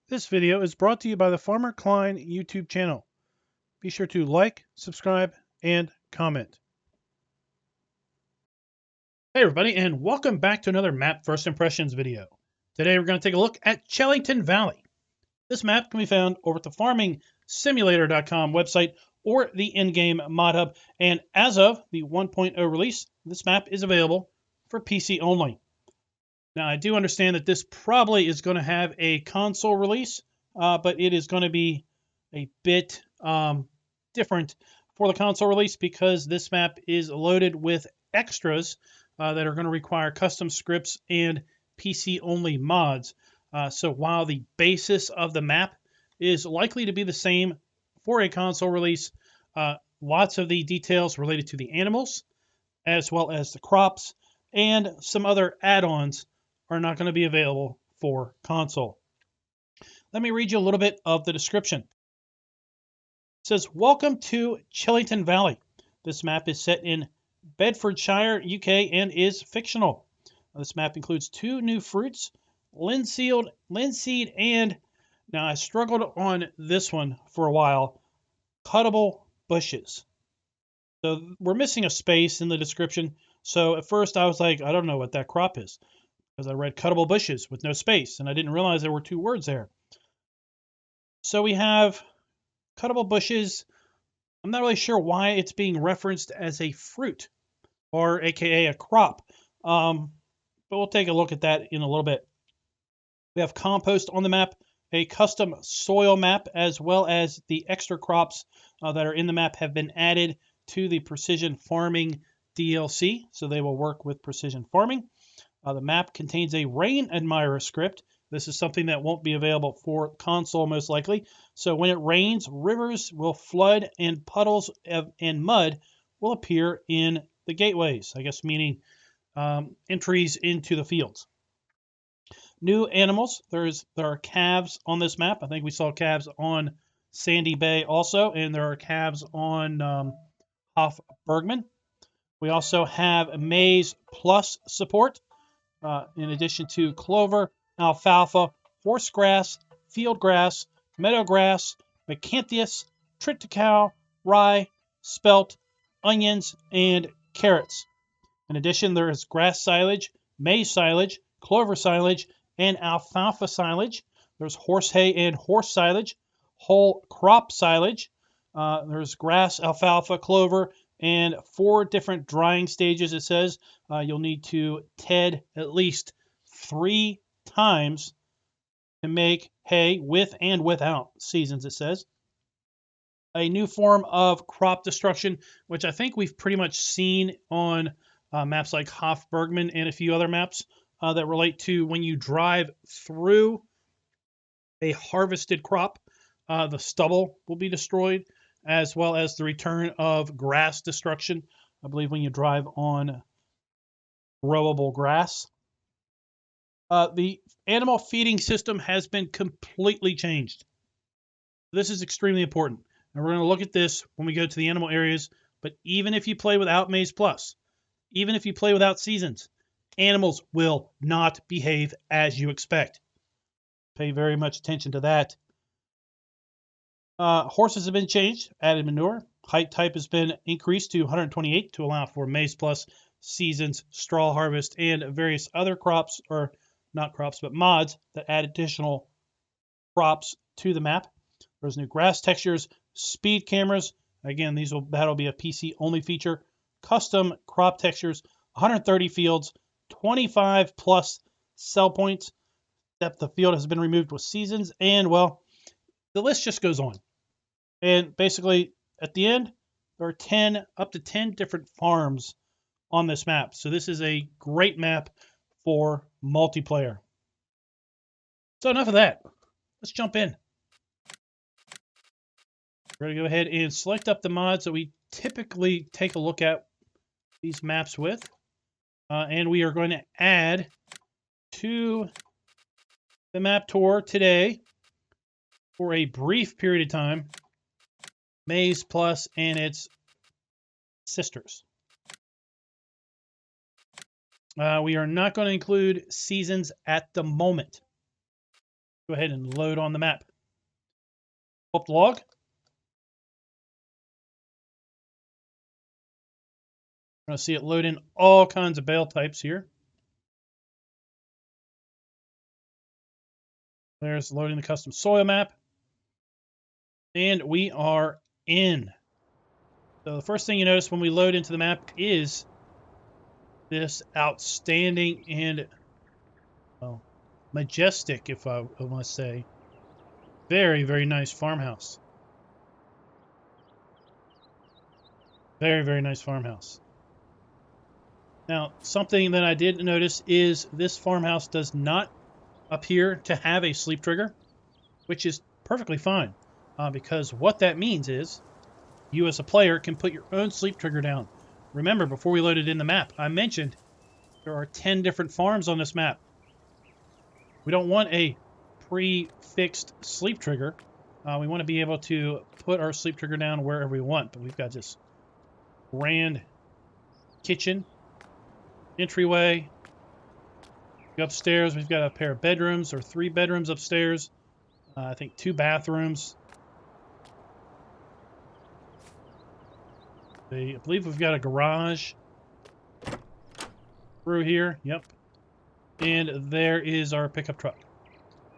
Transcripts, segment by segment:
This video is brought to you by the Farmer Klein YouTube channel. Be sure to like, subscribe, and comment. Hey everybody, and welcome back to another Map First Impressions video. Today we're going to take a look at Chellington Valley. This map can be found over at the farmingsimulator.com website or the in-game mod hub, and as of the 1.0 release, this map is available for PC only. Now, I do understand that this probably is going to have a console release, but it is going to be a bit different for the console release because this map is loaded with extras that are going to require custom scripts and PC-only mods. So while the basis of the map is likely to be the same for a console release, lots of the details related to the animals, as well as the crops, and some other add-ons are not going to be available for console. Let me read you a little bit of the description. It says, welcome to Chellington Valley. This map is set in Bedfordshire, UK, and is fictional. This map includes 2 new fruits, linseed, and, now I struggled on this one for a while, cuttable bushes. So we're missing a space in the description. So at first I was like, I don't know what that crop is, because I read cuttable bushes with no space, and I didn't realize there were 2 words there. So we have cuttable bushes. I'm not really sure why it's being referenced as a fruit, or aka a crop, but we'll take a look at that in a little bit. We have compost on the map, a custom soil map, as well as the extra crops that are in the map have been added to the precision farming DLC, so they will work with precision farming. The map contains a rain admirer script. This is something that won't be available for console most likely. So when it rains, rivers will flood and puddles and mud will appear in the gateways, I guess meaning entries into the fields. New animals. There are calves on this map. I think we saw calves on Sandy Bay also, and there are calves on Bergman. We also have Maize Plus support. In addition to Clover, Alfalfa, Horsegrass, Fieldgrass, Meadowgrass, Miscanthus, Triticale, rye, Spelt, onions, and carrots. In addition, there is Grassilage, Maizesilage, Cloversilage, and Alfalfasilage. There's Horsehay and Horsesilage, whole-crop-silage. There's grass, alfalfa, clover, and 4 different drying stages. It says you'll need to ted at least 3 times to make hay with and without seasons, it says. A new form of crop destruction, which I think we've pretty much seen on maps like Bergman and a few other maps that relate to when you drive through a harvested crop, the stubble will be destroyed, as well as the return of grass destruction. I believe when you drive on growable grass. The animal feeding system has been completely changed. This is extremely important. And we're going to look at this when we go to the animal areas. But even if you play without Maize Plus, even if you play without seasons, animals will not behave as you expect. Pay very much attention to that. Horses have been changed, added manure. Height type has been increased to 128 to allow for Maize Plus, seasons, straw harvest, and various other crops, or not crops, but mods that add additional crops to the map. There's new grass textures, speed cameras. Again, that'll be a PC only feature. Custom crop textures, 130 fields, 25 plus cell points. Depth of field has been removed with seasons, and well, the list just goes on. And basically, at the end, there are up to 10 different farms on this map. So this is a great map for multiplayer. So enough of that. Let's jump in. We're going to go ahead and select up the mods that we typically take a look at these maps with. And we are going to add to the map tour today, for a brief period of time, Maize Plus and its sisters. We are not going to include seasons at the moment. Go ahead and load on the map. Pull up the log. We're going to see it load in all kinds of bale types here. There's loading the custom soil map. And we are in. So the first thing you notice when we load into the map is this outstanding and, well, majestic, if I want to say, very, very nice farmhouse. Very, very nice farmhouse. Now, something that I did notice is this farmhouse does not appear to have a sleep trigger, which is perfectly fine, because what that means is you as a player can put your own sleep trigger down. Remember, before we loaded in the map, I mentioned there are 10 different farms on this map. We don't want a pre-fixed sleep trigger. We want to be able to put our sleep trigger down wherever we want, but we've got this grand kitchen, entryway. Upstairs, we've got a pair of bedrooms, or 3 bedrooms upstairs. I think 2 bathrooms. I believe we've got a garage through here. Yep. And there is our pickup truck.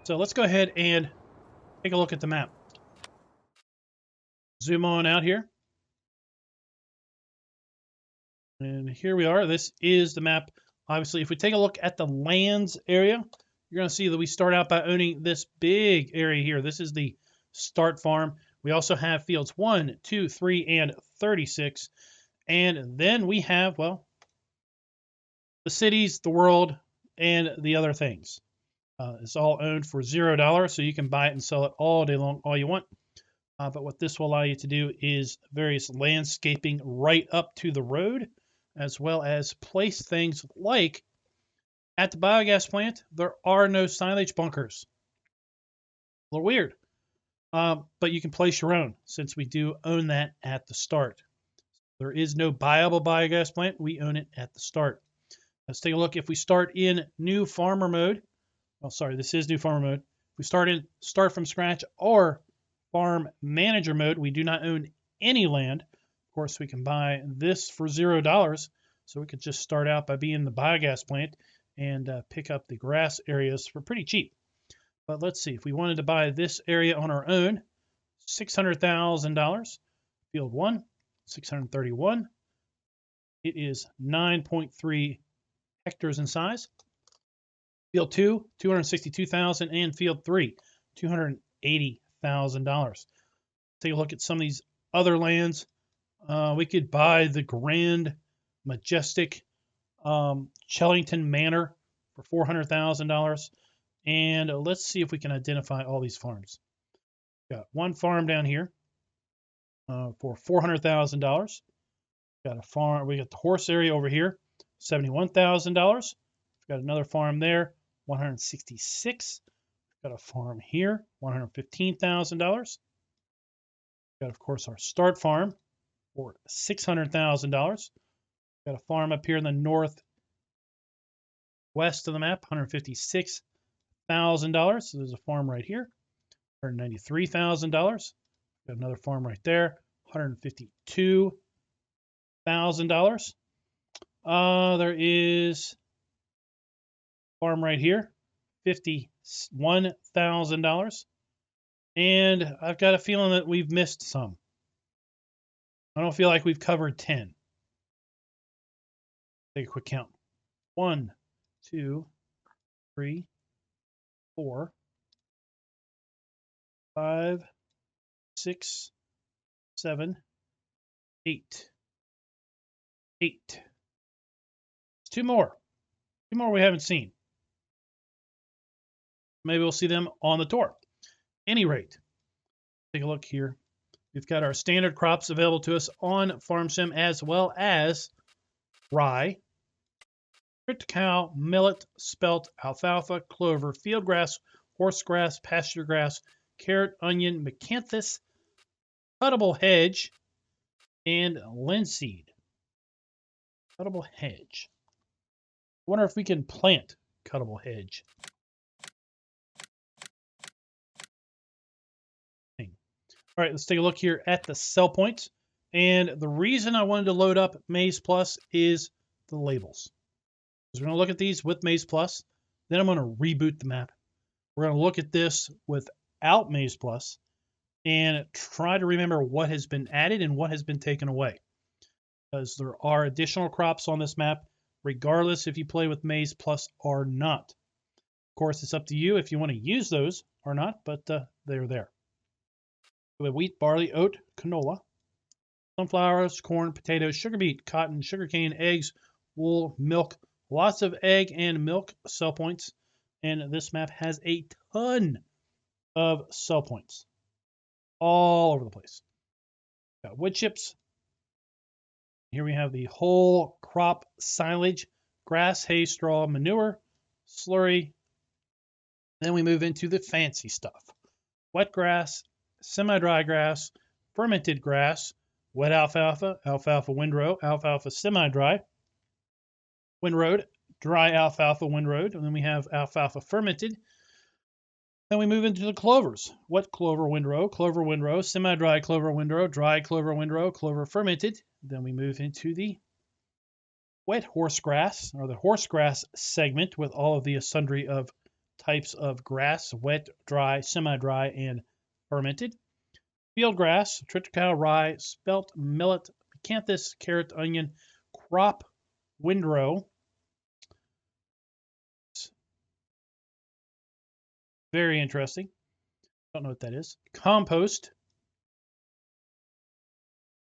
So let's go ahead and take a look at the map. Zoom on out here. And here we are. This is the map. Obviously, if we take a look at the lands area, you're going to see that we start out by owning this big area here. This is the start farm. We also have fields 1, 2, 3, and 36. And then we have, well, the cities, the world, and the other things. It's all owned for $0, so you can buy it and sell it all day long, all you want. But what this will allow you to do is various landscaping right up to the road, as well as place things like at the biogas plant, there are no silage bunkers. A little weird. But you can place your own, since we do own that at the start. There is no viable biogas plant. We own it at the start. Let's take a look. If we start in new farmer mode, oh, sorry, this is new farmer mode. If we start from scratch or farm manager mode, we do not own any land. Of course, we can buy this for $0. So we could just start out by being the biogas plant and pick up the grass areas for pretty cheap. But let's see, if we wanted to buy this area on our own, $600,000. Field 1, 631. It is 9.3 hectares in size. Field 2, 262,000, and Field 3, $280,000. Take a look at some of these other lands. We could buy the grand, majestic Chellington Manor for $400,000. And let's see if we can identify all these farms. Got one farm down here for $400,000. Got a farm. We got the horse area over here, $71,000. Got another farm there, $166,000. Got a farm here, $115,000. Got, of course, our start farm for $600,000. Got a farm up here in the northwest of the map, $156,000. So there's a farm right here, $193,000. Got another farm right there, $152,000. There is a farm right here, $51,000. And I've got a feeling that we've missed some. I don't feel like we've covered 10. Take a quick count. 1, 2, 3, 4, 5, 6, 7, 8. 8. 2 more. 2 more we haven't seen. Maybe we'll see them on the tour. Any rate, take a look here. We've got our standard crops available to us on FarmSim, as well as rye, Triticale, millet, spelt, alfalfa, clover, fieldgrass, horsegrass, pasture grass, carrot, onion, Miscanthus, cuttable hedge, and linseed. Cuttable hedge. I wonder if we can plant cuttable hedge. All right, let's take a look here at the sell points. And the reason I wanted to load up Maize Plus is the labels. We're going to look at these with Maize Plus. Then I'm going to reboot the map. We're going to look at this without Maize Plus and try to remember what has been added and what has been taken away. Because there are additional crops on this map, regardless if you play with Maize Plus or not. Of course, it's up to you if you want to use those or not, but they're there. We have wheat, barley, oat, canola, sunflowers, corn, potatoes, sugar beet, cotton, sugarcane, eggs, wool, milk. Lots of egg and milk sell points. And this map has a ton of sell points all over the place. Got wood chips. Here we have the whole crop silage, grass, hay, straw, manure, slurry. Then we move into the fancy stuff. Wet grass, semi-dry grass, fermented grass, wet alfalfa, alfalfa windrow, alfalfa semi-dry, windrowed, dry alfalfa windrowed, and then we have alfalfa fermented. Then we move into the clovers. Wet clover windrow, semi-dry clover windrow, dry clover windrow, clover fermented. Then we move into the wet horsegrass, or the horsegrass segment with all of the sundry of types of grass, wet, dry, semi-dry, and fermented. Fieldgrass, triticale, rye, spelt, millet, miscanthus, carrot, onion, crop, windrow. Very interesting. Don't know what that is. Compost.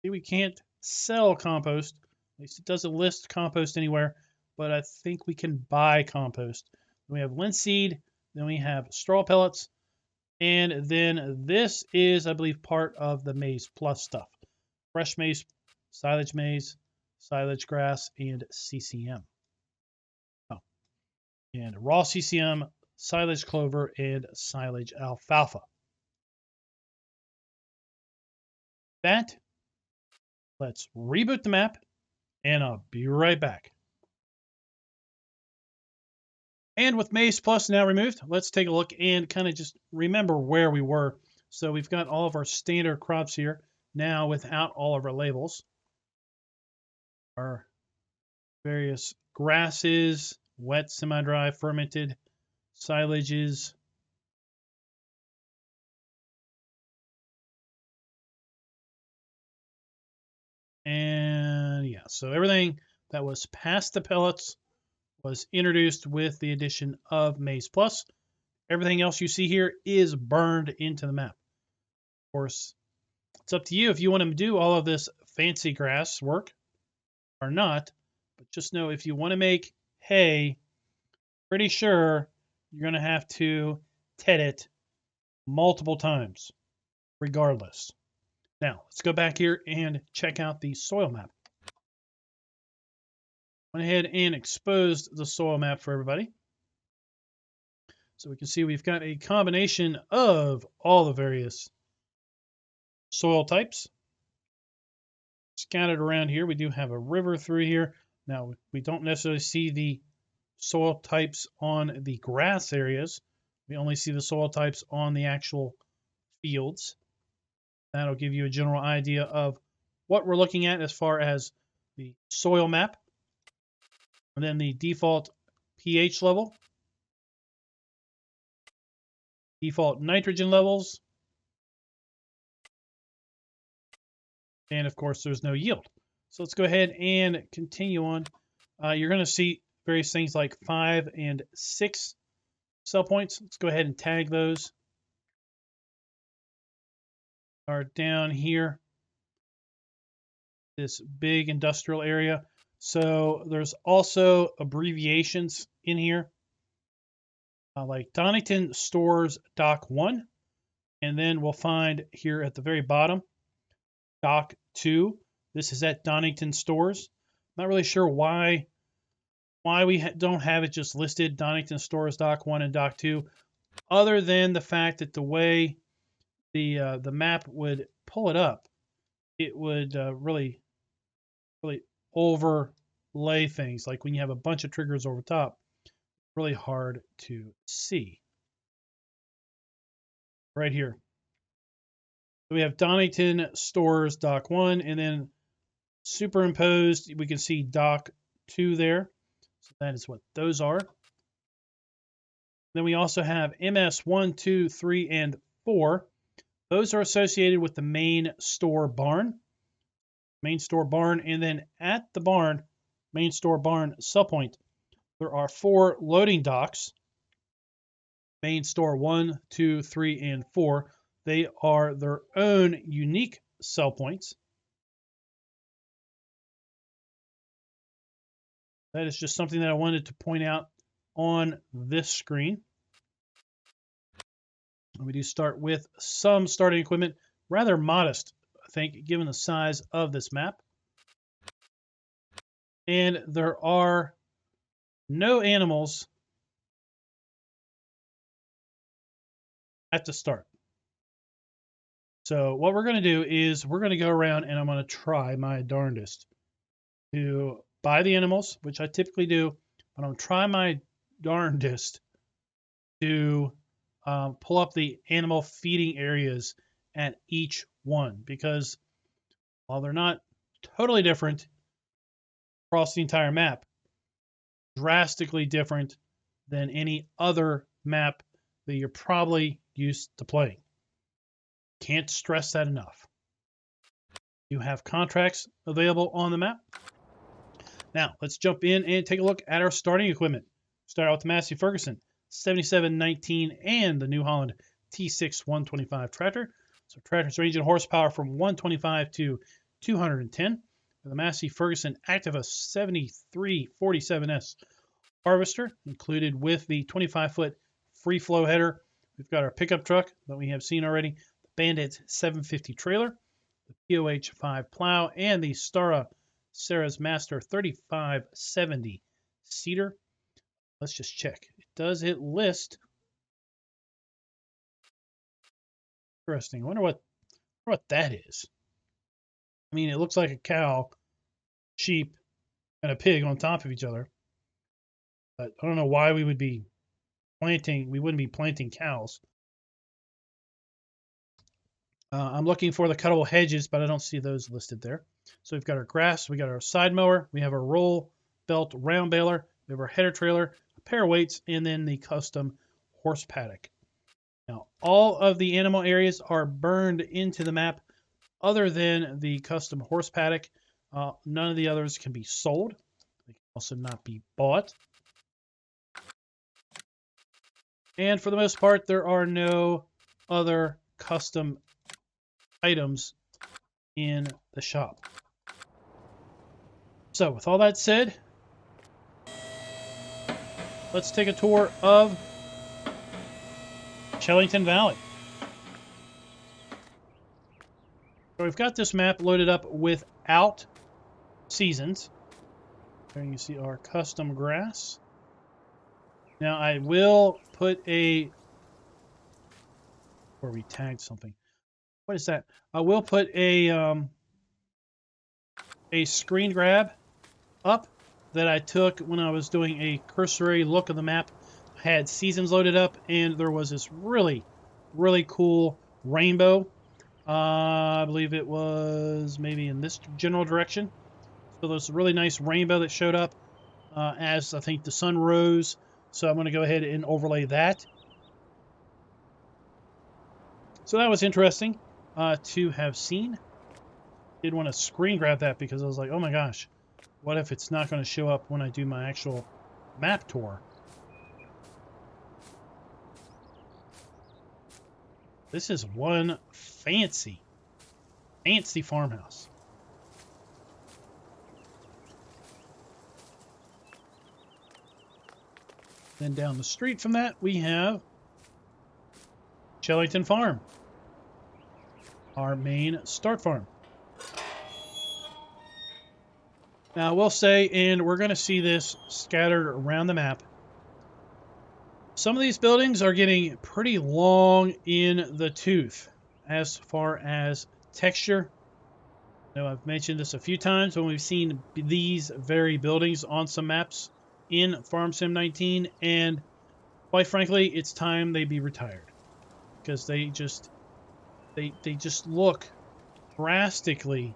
See, we can't sell compost. At least it doesn't list compost anywhere, but I think we can buy compost. Then we have linseed. Then we have straw pellets. And then this is, I believe, part of the Maize Plus stuff. Fresh maize, silage grass, and CCM. Oh. And raw CCM, silage clover, and silage alfalfa. That, let's reboot the map, and I'll be right back. And with Maize Plus now removed, let's take a look and kind of just remember where we were. So we've got all of our standard crops here now without all of our labels. Our various grasses, wet, semi-dry, fermented, silages. And yeah, so everything that was past the pellets was introduced with the addition of Maize Plus. Everything else you see here is burned into the map. Of course, it's up to you if you want to do all of this fancy grass work or not. But just know if you want to make hay, pretty sure you're going to have to ted it multiple times, regardless. Now, let's go back here and check out the soil map. Went ahead and exposed the soil map for everybody. So we can see we've got a combination of all the various soil types scattered around here. We do have a river through here. Now, we don't necessarily see the soil types on the grass areas. We only see the soil types on the actual fields. That'll give you a general idea of what we're looking at as far as the soil map. And then the default pH level, default nitrogen levels, and of course there's no yield. So let's go ahead and continue on. You're going to see various things like 5 and 6 cell points. Let's go ahead and tag those. Are down here, this big industrial area. So there's also abbreviations in here, like Donington Stores Dock 1. And then we'll find here at the very bottom, Dock 2. This is at Donington Stores. Not really sure why we don't have it just listed, Donington Stores Dock 1 and Dock 2, other than the fact that the way the map would pull it up, it would really overlay things. Like when you have a bunch of triggers over top, really hard to see. Right here. We have Donington Stores Dock 1, and then superimposed, we can see Dock 2 there. So that is what those are. Then we also have MS 1, 2, 3, and 4. Those are associated with the main store barn. Main store barn, and then at the barn, main store barn sell point, there are 4 loading docks. Main store 1, 2, 3, and 4. They are their own unique sell points. That is just something that I wanted to point out on this screen. We do start with some starting equipment, rather modest, I think, given the size of this map. And there are no animals at the start. So what we're going to do is we're going to go around and I'm going to try my darndest to buy the animals, which I typically do, but I'm going to try my darndest to pull up the animal feeding areas at each one, because while they're not totally different across the entire map, drastically different than any other map that you're probably used to playing. Can't stress that enough. You have contracts available on the map. Now, let's jump in and take a look at our starting equipment. Start out with the Massey Ferguson 7719 and the New Holland T6 125 tractor. So tractors range in horsepower from 125 to 210. The Massey Ferguson Activa 7347S harvester, included with the 25-foot free flow header. We've got our pickup truck that we have seen already, the Bandit 750 trailer, the POH 5 plow, and the Sarah's Master 3570 seeder. Let's just check. Does it list? Interesting. I wonder what that is. I mean, it looks like a cow, sheep, and a pig on top of each other. But I don't know why we wouldn't be planting cows. I'm looking for the cuttable hedges, but I don't see those listed there. So we've got our grass, we got our side mower, we have our roll belt round baler, we have our header trailer, a pair of weights, and then the custom horse paddock. Now, all of the animal areas are burned into the map other than the custom horse paddock. None of the others can be sold. They can also not be bought. And for the most part, there are no other custom items in the shop. So with all that said, let's take a tour of Chellington Valley. So we've got this map loaded up without seasons. There you can see our custom grass. Now I will put where we tagged something. What is that? I will put a screen grab up that I took when I was doing a cursory look of the map. I had seasons loaded up, and there was this really, really cool rainbow. I believe it was maybe in this general direction. So there's a really nice rainbow that showed up as I think the sun rose. So I'm going to go ahead and overlay that. So that was interesting to have seen. Did want to screen grab that because I was like, oh my gosh, what if it's not going to show up when I do my actual map tour? This is one fancy farmhouse. Then down the street from that, we have Chellington Farm, our main start farm. Now, I will say, and we're going to see this scattered around the map, some of these buildings are getting pretty long in the tooth as far as texture. I know I've mentioned this a few times when we've seen these very buildings on some maps in Farm Sim 19, and quite frankly, it's time they be retired because they They just look drastically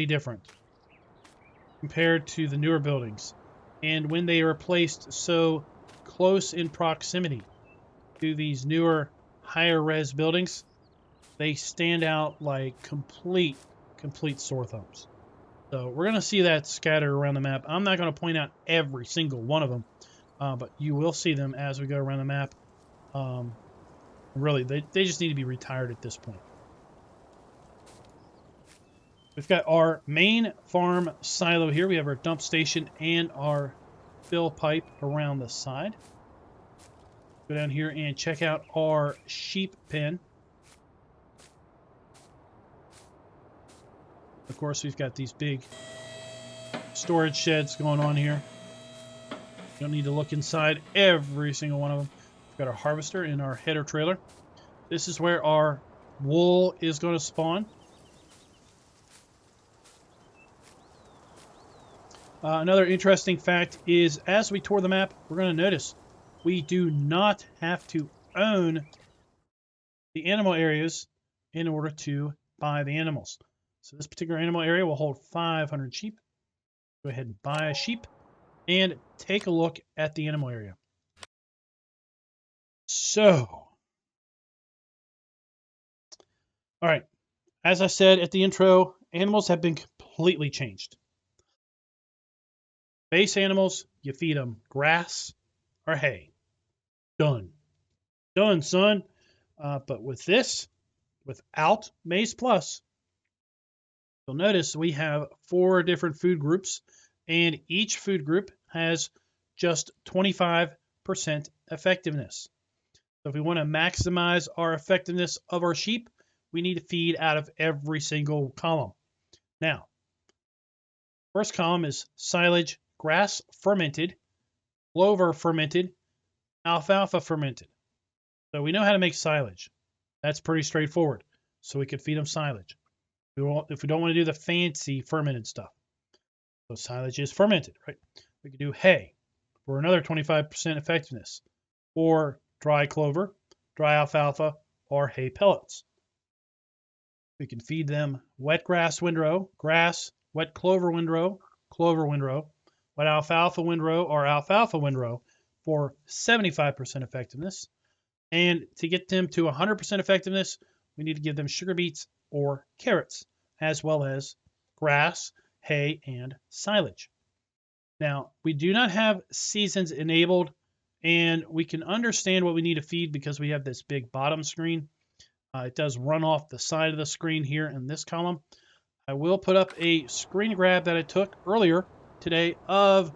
different compared to the newer buildings. And when they are placed so close in proximity to these newer, higher res buildings, they stand out like complete sore thumbs. So we're going to see that scattered around the map. I'm not going to point out every single one of them, but you will see them as we go around the map. Really, they just need to be retired at this point. We've got our main farm silo here. We have our dump station and our fill pipe around the side. Go down here and check out our sheep pen. Of course, we've got these big storage sheds going on here. You don't need to look inside every single one of them. We've got our harvester and our header trailer. This is where our wool is going to spawn. Another interesting fact is, as we tour the map, we're going to notice we do not have to own the animal areas in order to buy the animals. So this particular animal area will hold 500 sheep. Go ahead and buy a sheep and take a look at the animal area. So, all right, as I said at the intro, animals have been completely changed. Base animals, you feed them grass or hay. Done. Done, son. But with this, without Maize Plus, you'll notice we have 4 different food groups, and each food group has just 25% effectiveness. So if we want to maximize our effectiveness of our sheep, we need to feed out of every single column. Now, first column is silage, grass fermented, clover fermented, alfalfa fermented. So we know how to make silage. That's pretty straightforward. So we could feed them silage. If we don't want to do the fancy fermented stuff. So silage is fermented, right? We could do hay for another 25% effectiveness, or dry clover, dry alfalfa, or hay pellets. We can feed them wet grass windrow, grass, wet clover windrow, wet alfalfa windrow, or alfalfa windrow for 75% effectiveness. And to get them to 100% effectiveness, we need to give them sugar beets or carrots, as well as grass, hay, and silage. Now, we do not have seasons enabled, and we can understand what we need to feed because we have this big bottom screen. It does run off the side of the screen here in this column. I will put up a screen grab that I took earlier today of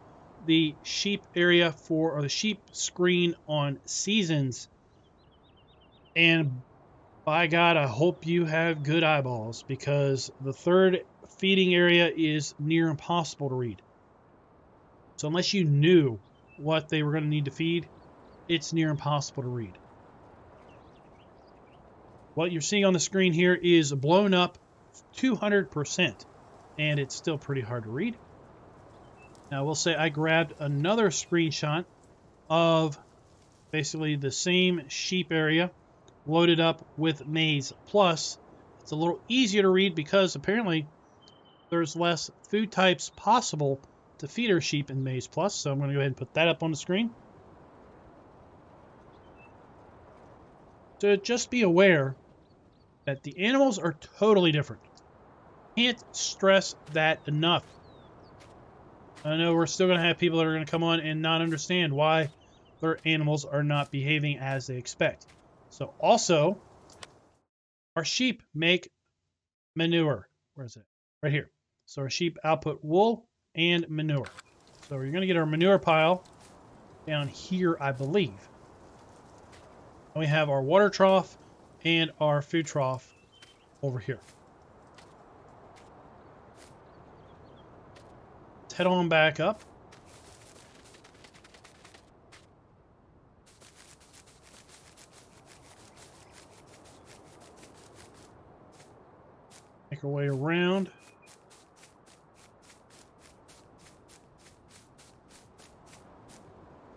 the sheep area or the sheep screen on seasons. And by God, I hope you have good eyeballs, because the third feeding area is near impossible to read. So unless you knew what they were going to need to feed, it's near impossible to read. What you're seeing on the screen here is blown up 200%, and it's still pretty hard to read. Now, I will say I grabbed another screenshot of basically the same sheep area loaded up with Maize Plus. It's a little easier to read because apparently there's less food types possible to feed our sheep in Maize Plus. So I'm going to go ahead and put that up on the screen. So just be aware that the animals are totally different. Can't stress that enough. I know we're still going to have people that are going to come on and not understand why their animals are not behaving as they expect. So also, our sheep make manure. Where is it? Right here. So our sheep output wool and manure. So we're going to get our manure pile down here, I believe. And we have our water trough and our food trough over here. Let's head on back up. Make our way around.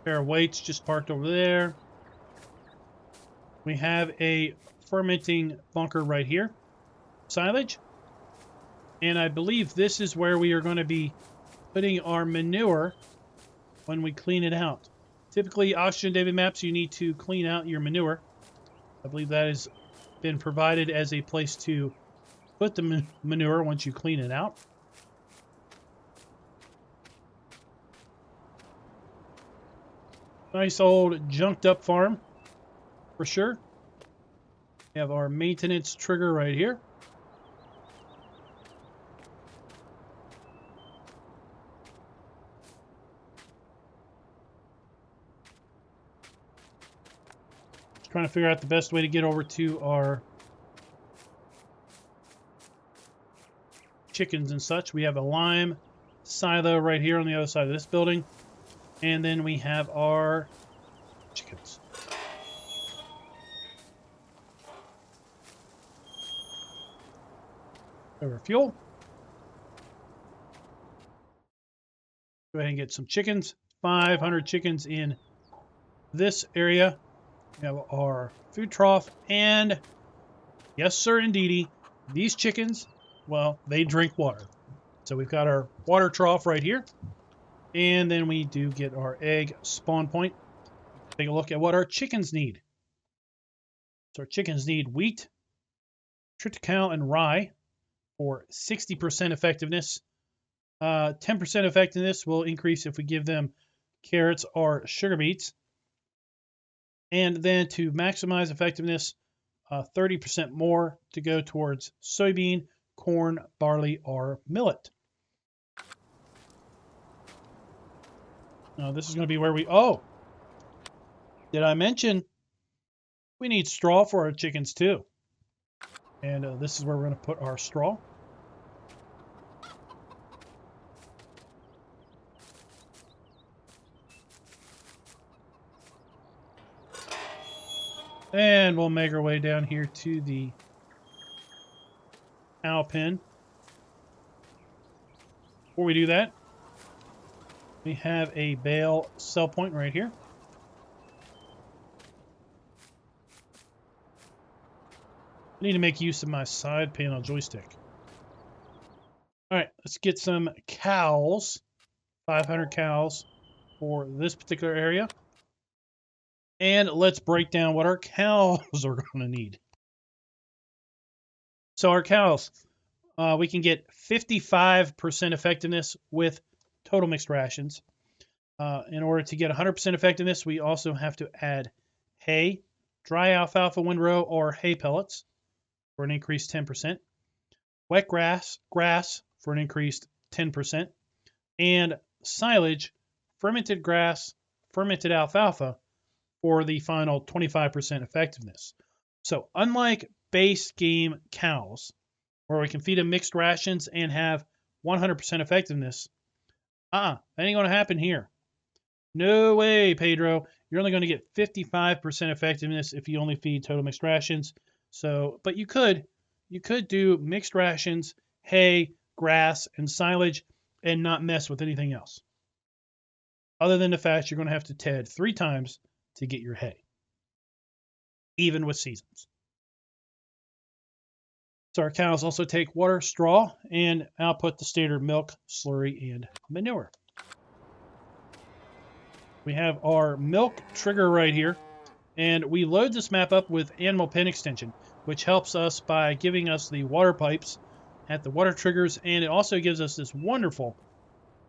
Pair of weights just parked over there. We have a fermenting bunker right here, silage. And I believe this is where we are going to be putting our manure when we clean it out. Typically, Oxygen David maps, you need to clean out your manure. I believe that has been provided as a place to put the manure once you clean it out. Nice old junked up farm, for sure. We have our maintenance trigger right here. Trying to figure out the best way to get over to our chickens and such. We have a lime silo right here on the other side of this building. And then we have our chickens. Over fuel. Go ahead and get some chickens. 500 chickens in this area. We have our food trough, and yes, sir, indeedy, these chickens, well, they drink water. So we've got our water trough right here, and then we do get our egg spawn point. Take a look at what our chickens need. So our chickens need wheat, triticale, and rye for 60% effectiveness. 10% effectiveness will increase if we give them carrots or sugar beets. And then to maximize effectiveness, 30% more to go towards soybean, corn, barley, or millet. Now this is going to be where we... Oh! Did I mention we need straw for our chickens too? And this is where we're going to put our straw. And we'll make our way down here to the cow pen. Before we do that, we have a bale sell point right here. I need to make use of my side panel joystick. All right, let's get some cows. 500 cows for this particular area. And let's break down what our cows are going to need. So our cows, we can get 55% effectiveness with total mixed rations. In order to get 100% effectiveness, we also have to add hay, dry alfalfa windrow, or hay pellets for an increased 10%, wet grass for an increased 10%, and silage, fermented grass, fermented alfalfa, for the final 25% effectiveness. So unlike base game cows, where we can feed them mixed rations and have 100% effectiveness, that ain't going to happen here. No way, Pedro. You're only going to get 55% effectiveness if you only feed total mixed rations. So, but you could do mixed rations, hay, grass, and silage, and not mess with anything else. Other than the fact you're going to have to ted 3 times to get your hay, even with seasons. So our cows also take water, straw, and output the standard milk, slurry, and manure. We have our milk trigger right here, and we load this map up with animal pen extension, which helps us by giving us the water pipes at the water triggers, and it also gives us this wonderful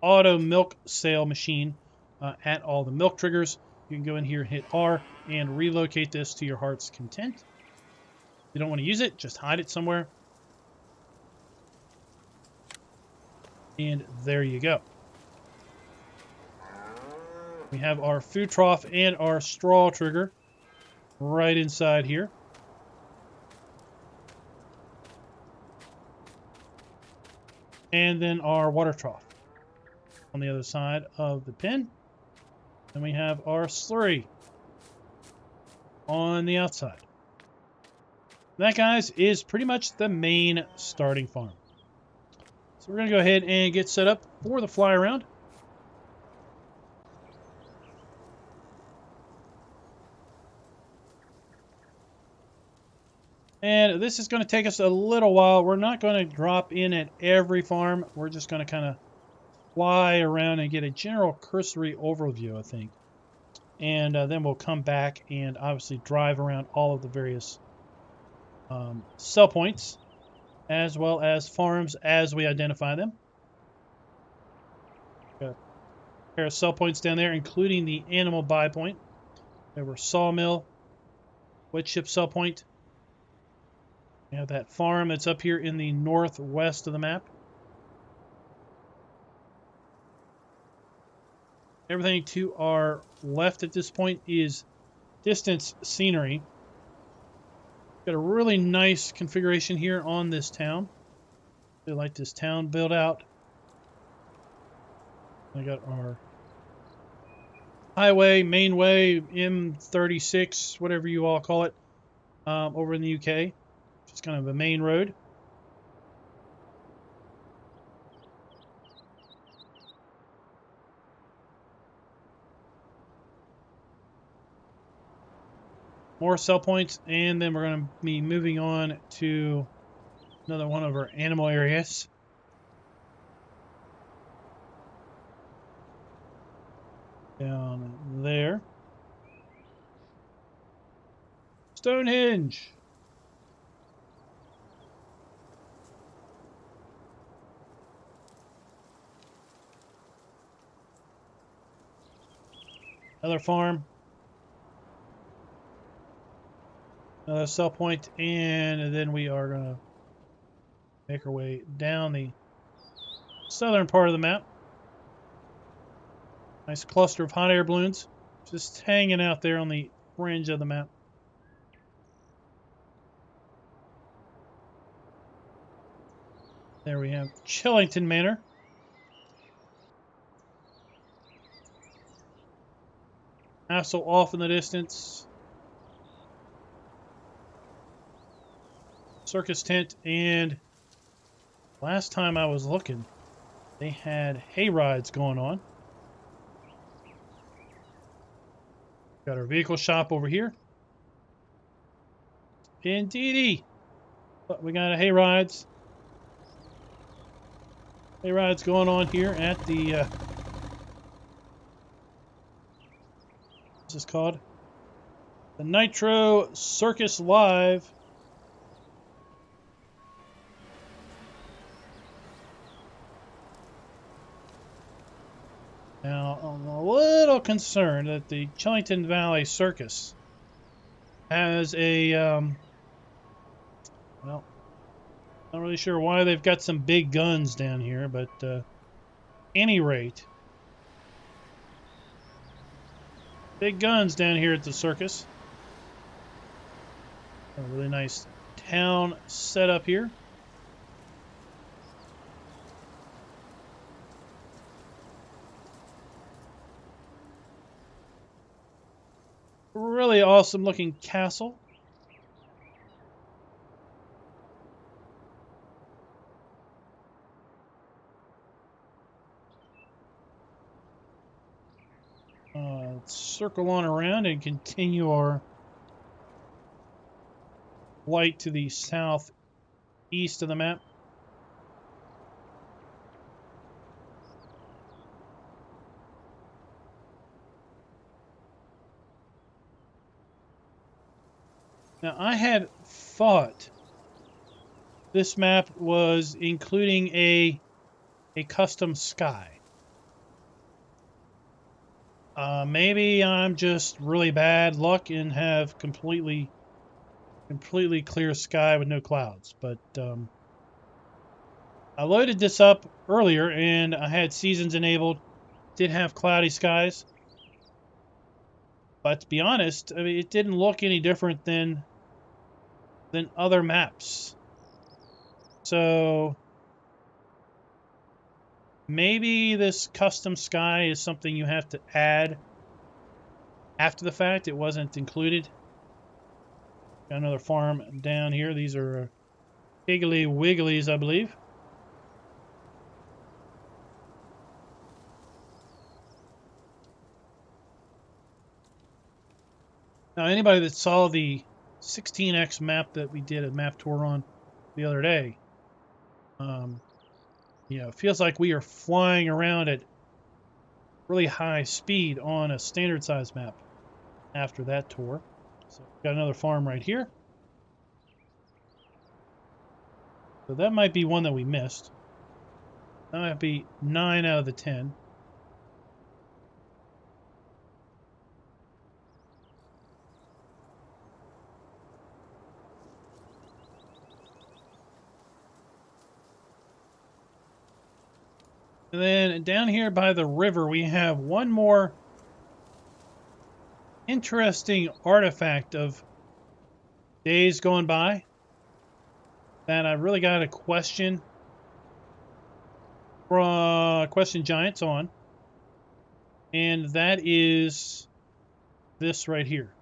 auto milk sale machine at all the milk triggers. You can go in here, hit R, and relocate this to your heart's content. If you don't want to use it, just hide it somewhere. And there you go. We have our food trough and our straw trigger right inside here. And then our water trough on the other side of the pen. And we have our slurry on the outside. That, guys, is pretty much the main starting farm. So we're going to go ahead and get set up for the fly around. And this is going to take us a little while. We're not going to drop in at every farm. We're just going to kind of fly around and get a general cursory overview, I think. And then we'll come back and obviously drive around all of the various sell points, as well as farms as we identify them. Got a pair of sell points down there, including the animal buy point. There were sawmill, wood chip sell point. We have that farm that's up here in the northwest of the map. Everything to our left at this point is distance scenery. Got a really nice configuration here on this town. I like this town built out. I got our highway, mainway, M36, whatever you all call it, over in the UK. Just kind of a main road. More sell points, and then we're going to be moving on to another one of our animal areas. Down there. Stonehenge. Another farm. Another sell point, and then we are going to make our way down the southern part of the map. Nice cluster of hot air balloons just hanging out there on the fringe of the map. There we have Chellington Manor. Castle off in the distance. Circus tent, and last time I was looking, they had hay rides going on. Got our vehicle shop over here. Indeedy. But we got a hay rides. Hay rides going on here at the what's this called? The Nitro Circus Live. Now, I'm a little concerned that the Chellington Valley Circus has a, well, not really sure why they've got some big guns down here, but any rate, big guns down here at the circus. A really nice town setup here. Really awesome looking castle. Let's circle on around and continue our flight to the southeast of the map. Now, I had thought this map was including a custom sky. Maybe I'm just really bad luck and have completely clear sky with no clouds. But I loaded this up earlier and I had seasons enabled. Did have cloudy skies. But to be honest, I mean, it didn't look any different than other maps. So maybe this custom sky is something you have to add after the fact. It wasn't included. Got another farm down here. These are Piggly Wigglies, I believe. Now, anybody that saw the 16x map that we did a map tour on the other day. You know, it feels like we are flying around at really high speed on a standard size map after that tour. So we've got another farm right here. So that might be one that we missed. That might be 9 out of the 10. And then down here by the river, we have one more interesting artifact of days going by that I really got a question giants on, and that is this right here.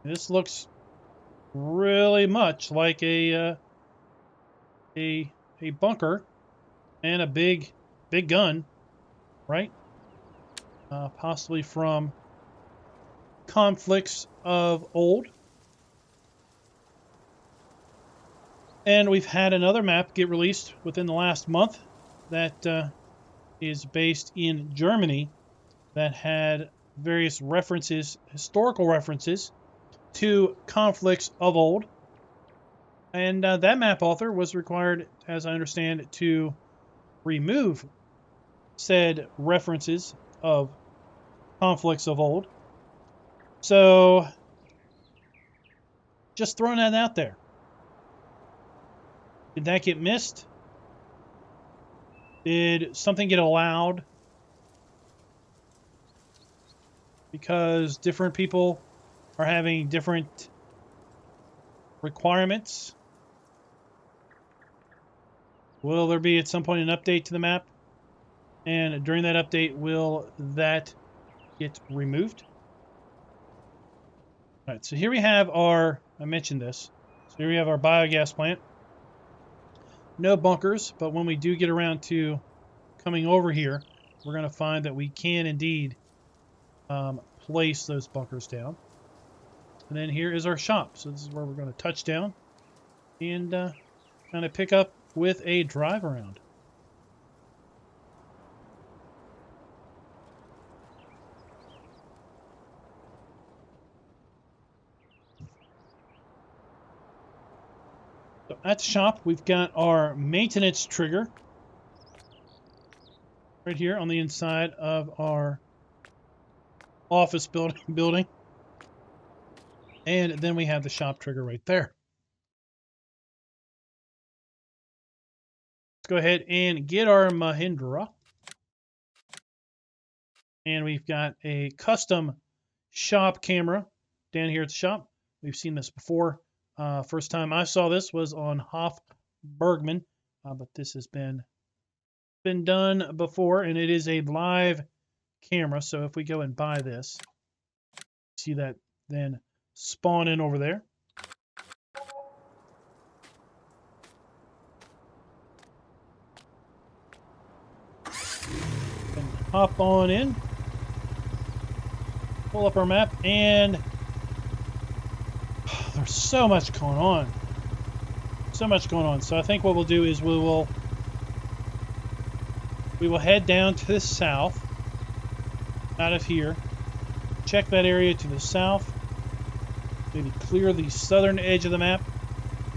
This looks really much like a bunker and a big gun, right? Possibly from conflicts of old. And we've had another map get released within the last month that is based in Germany that had various references, historical references to conflicts of old. And that map author was required, as I understand, to remove said references of conflicts of old. So, just throwing that out there. Did that get missed? Did something get allowed? Because different people are having different requirements. Will there be at some point an update to the map? And during that update, will that get removed? All right, so here we have our, I mentioned this, so here we have our biogas plant. No bunkers, but when we do get around to coming over here, we're going to find that we can indeed place those bunkers down. And then here is our shop. So this is where we're going to touch down and kind of pick up with a drive around. So at the shop, we've got our maintenance trigger right here on the inside of our office building. And then we have the shop trigger right there. Let's go ahead and get our Mahindra. And we've got a custom shop camera down here at the shop. We've seen this before. First time I saw this was on Hoff Bergman, but this has been done before, and it is a live camera. So if we go and buy this, see that then spawn in over there. And hop on in, pull up our map, and there's so much going on. So much going on. So I think what we'll do is we will head down to the south out of here. Check that area to the south. Maybe clear the southern edge of the map.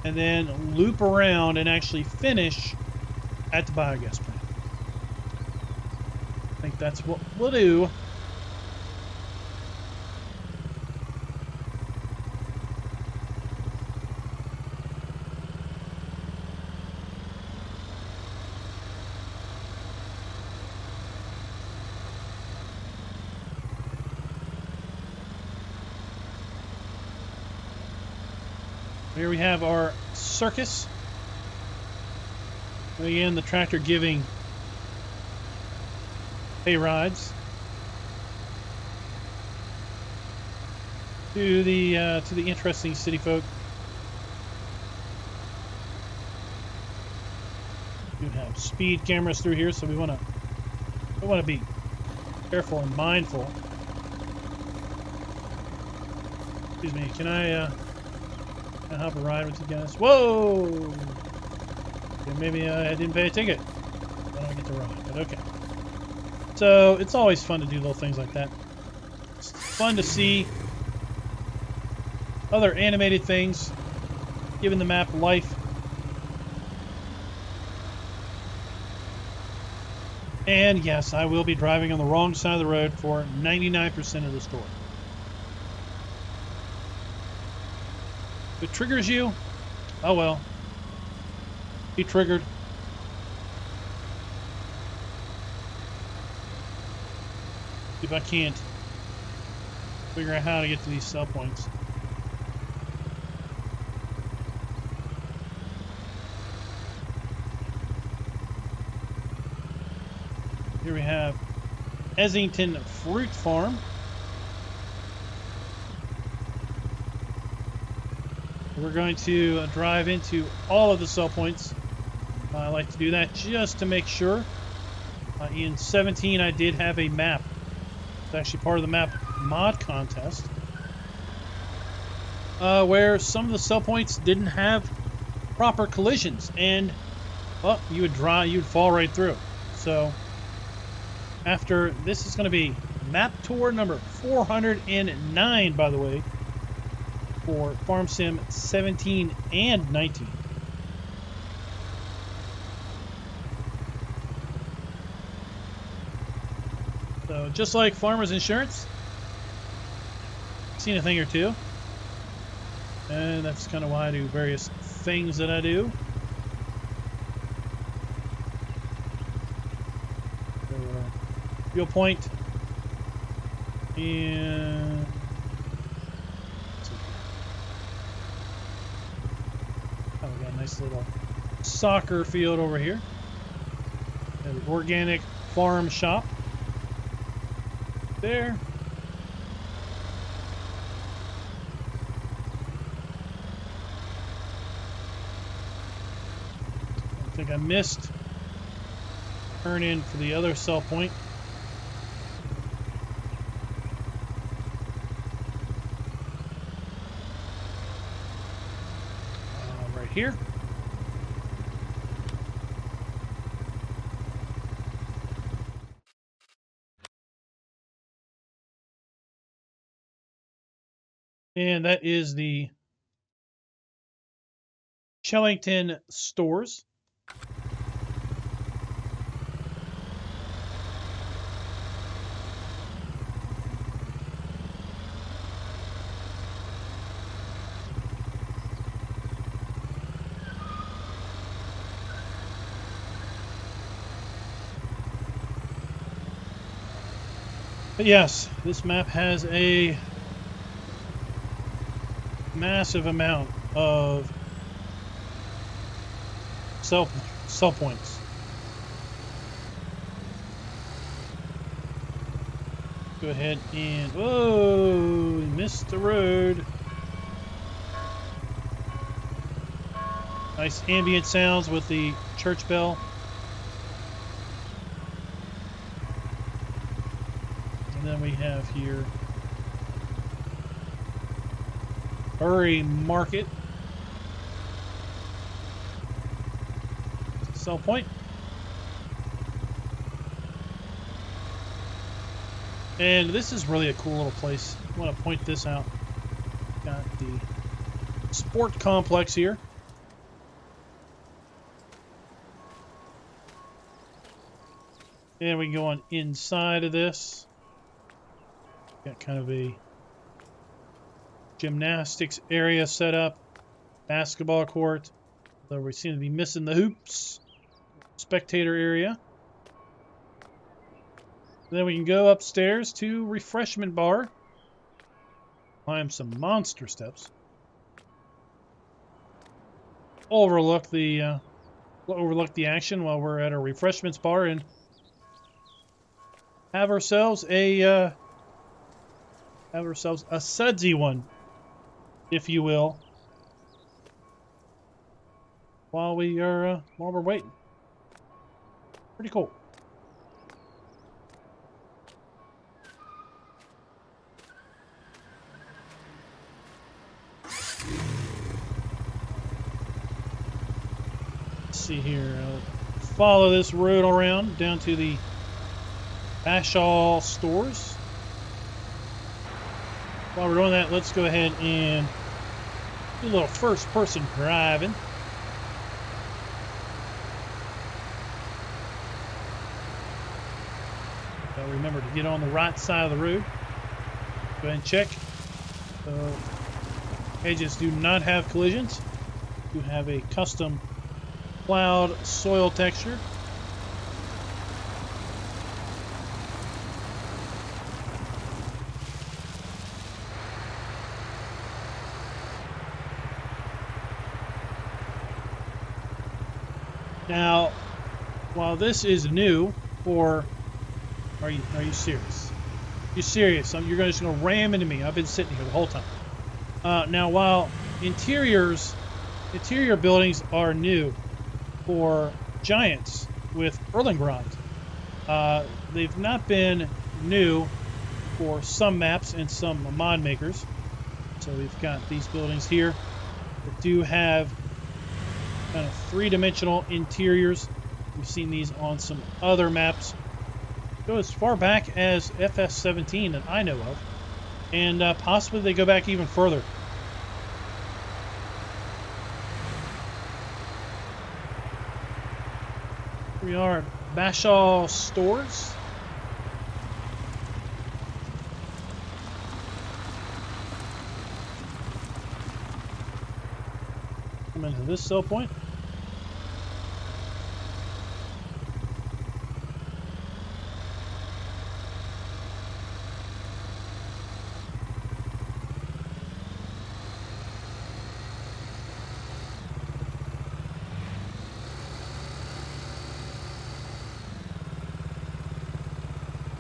And then loop around and actually finish at the biogas plant. I think that's what we'll do. Here we have our circus. Again, the tractor giving hay rides to the interesting city folk. We have speed cameras through here, so we want to be careful and mindful. Excuse me, can I Can I hop a ride with you guys? Whoa! Okay, maybe I didn't pay a ticket. I don't get to ride, but okay. So it's always fun to do little things like that. It's fun to see other animated things, giving the map life. And yes, I will be driving on the wrong side of the road for 99% of the story. If it triggers you, oh well. Be triggered. See if I can't figure out how to get to these sell points. Here we have Essington Fruit Farm. We're going to drive into all of the sell points. I like to do that just to make sure. In 17, I did have a map. It's actually part of the map mod contest, where some of the sell points didn't have proper collisions, and well, you'd fall right through. So after this is going to be map tour number 409, by the way, for Farm Sim 17 and 19. So just like Farmers Insurance, seen a thing or two, and that's kind of why I do various things that I do. Fuel point, and oh, we got a nice little soccer field over here. An organic farm shop there. I think I missed turn in for the other sell point. Right here. And that is the Chellington stores. But yes, this map has a massive amount of sell points. Go ahead and whoa, missed the road. Nice ambient sounds with the church bell. And then we have here Bury Market. Sell point. And this is really a cool little place. I want to point this out. Got the sport complex here. And we can go on inside of this. Got kind of a gymnastics area set up. Basketball court. Though we seem to be missing the hoops. Spectator area. Then we can go upstairs to refreshment bar. Climb some monster steps. Overlook the action while we're at our refreshments bar and have ourselves a sudsy one, if you will, while we're waiting. Pretty cool. see here. I'll follow this road around down to the Bashall stores. While we're doing that, let's go ahead and do a little first-person driving. Remember to get on the right side of the road. Go ahead and check. So, edges do not have collisions. You have a custom plowed soil texture. Now, while this is new for... Are you serious? You're serious? You're just going to ram into me. I've been sitting here the whole time. Now, while interior buildings are new for giants with Erlengrund, they've not been new for some maps and some mod makers. So we've got these buildings here that do have kind of three-dimensional interiors. We've seen these on some other maps. Go as far back as FS17 that I know of, and possibly they go back even further. Here we are at Bashall stores. Come into this sell point.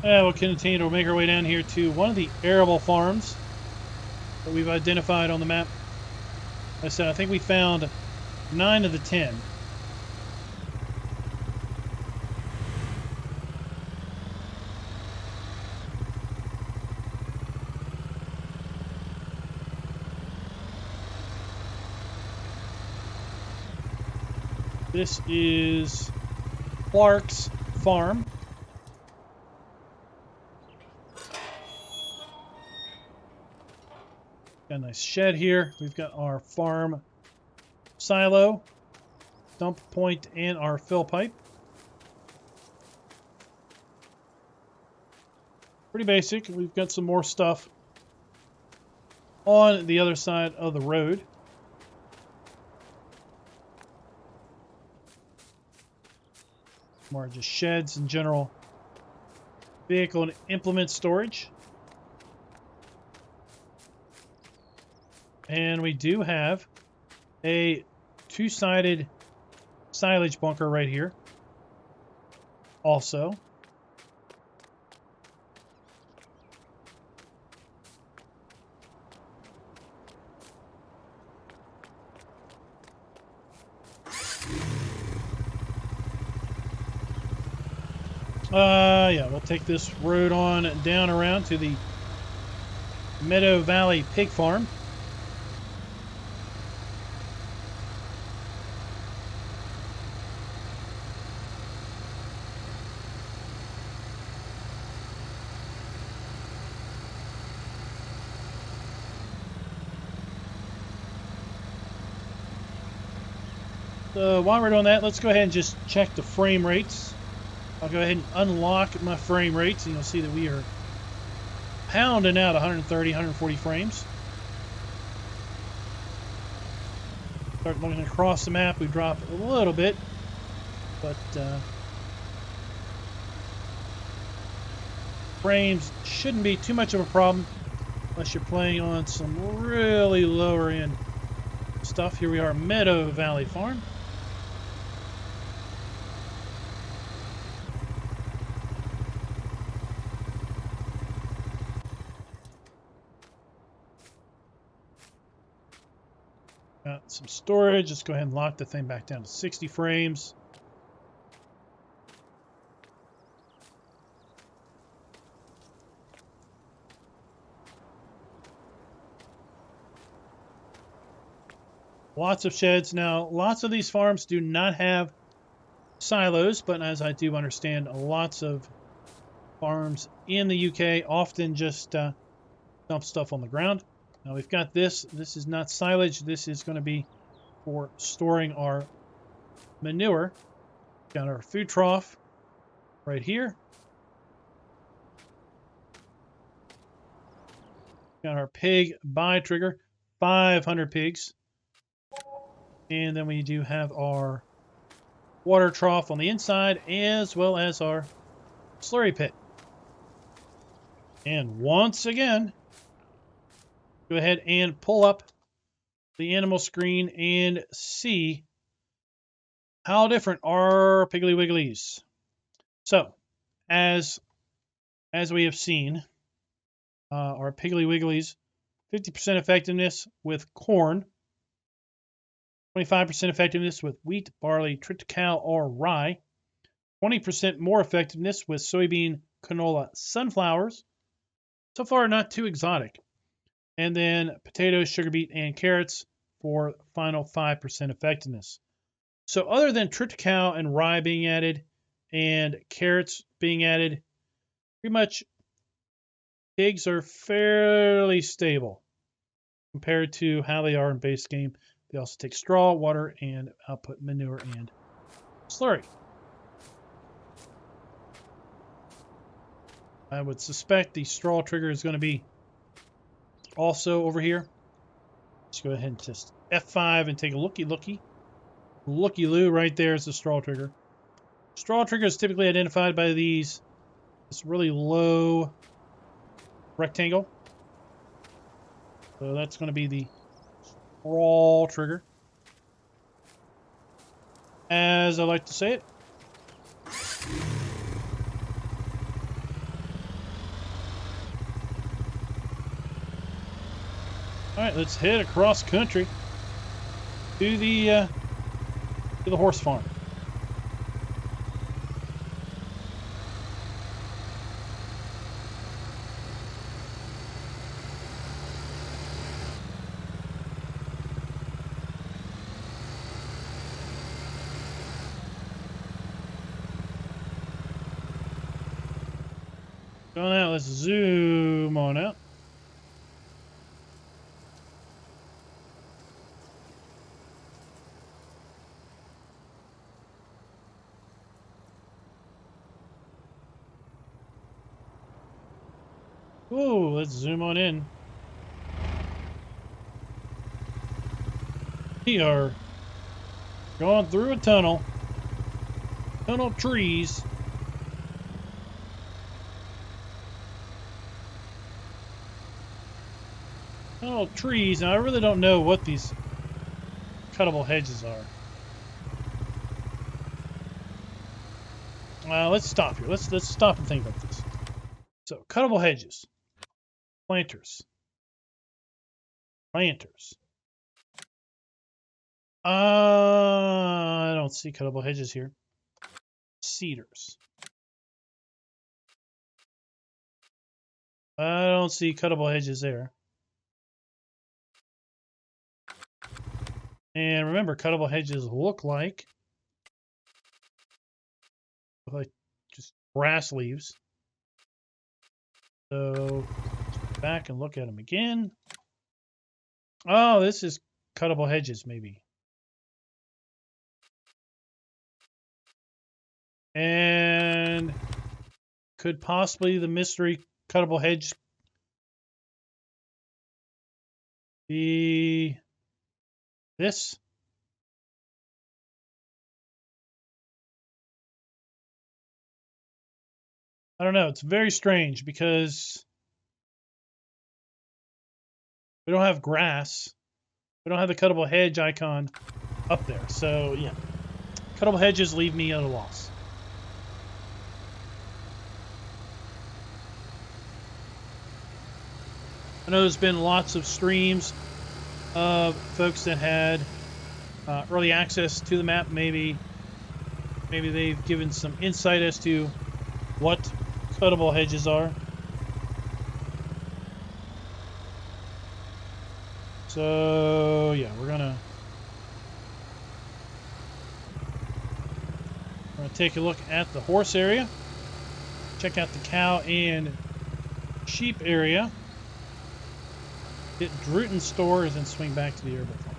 We'll continue to make our way down here to one of the arable farms that we've identified on the map. Like I said, I think we found 9 of the 10. This is Clark's farm. Got a nice shed here. We've got our farm silo, dump point, and our fill pipe. Pretty basic. We've got some more stuff on the other side of the road. More just sheds and general vehicle and implement storage. And we do have a two-sided silage bunker right here. Also. Yeah, we'll take this road on down around to the Meadow Valley Pig Farm. So while we're doing that, let's go ahead and just check the frame rates. I'll go ahead and unlock my frame rates, and you'll see that we are pounding out 130, 140 frames. Start looking across the map, we drop a little bit, but frames shouldn't be too much of a problem unless you're playing on some really lower end stuff. Here we are, Meadow Valley Farm. Got some storage. Let's go ahead and lock the thing back down to 60 frames. Lots of sheds. Now, lots of these farms do not have silos, but as I do understand, lots of farms in the UK often just dump stuff on the ground. Now we've got this. This is not silage. This is going to be for storing our manure. Got our food trough right here. Got our pig buy trigger, 500 pigs. And then we do have our water trough on the inside, as well as our slurry pit. And once again, go ahead and pull up the animal screen and see how different are Piggly Wigglies. So, as we have seen, our Piggly Wigglies, 50% effectiveness with corn, 25% effectiveness with wheat, barley, triticale, or rye, 20% more effectiveness with soybean, canola, sunflowers. So far, not too exotic. And then potatoes, sugar beet, and carrots for final 5% effectiveness. So other than triticale and rye being added and carrots being added, pretty much pigs are fairly stable compared to how they are in base game. They also take straw, water, and output manure and slurry. I would suspect the straw trigger is going to be also over here. Let's go ahead and just F5 and take a looky-loo. Looky-loo right there is the straw trigger. Straw trigger is typically identified by this really low rectangle. So that's going to be the straw trigger, as I like to say it. All right, let's head across country to the horse farm. So now let's zoom on out. Whoa, let's zoom on in. We are going through a tunnel. Tunnel trees. Tunnel trees. Now I really don't know what these cuttable hedges are. Let's stop here. Let's stop and think about this. So cuttable hedges. Planters. I don't see cuttable hedges here. Cedars. I don't see cuttable hedges there. And remember, cuttable hedges look like just grass leaves. So back and look at them again. Oh, this is cuttable hedges, maybe. And could possibly the mystery cuttable hedge be this? I don't know. It's very strange because we don't have grass. We don't have the cuttable hedge icon up there. So, yeah. Cuttable hedges leave me at a loss. I know there's been lots of streams of folks that had early access to the map. Maybe they've given some insight as to what cuttable hedges are. So yeah, we're gonna We're going to take a look at the horse area. Check out the cow and sheep area. Hit Druten stores and swing back to the herbal farm.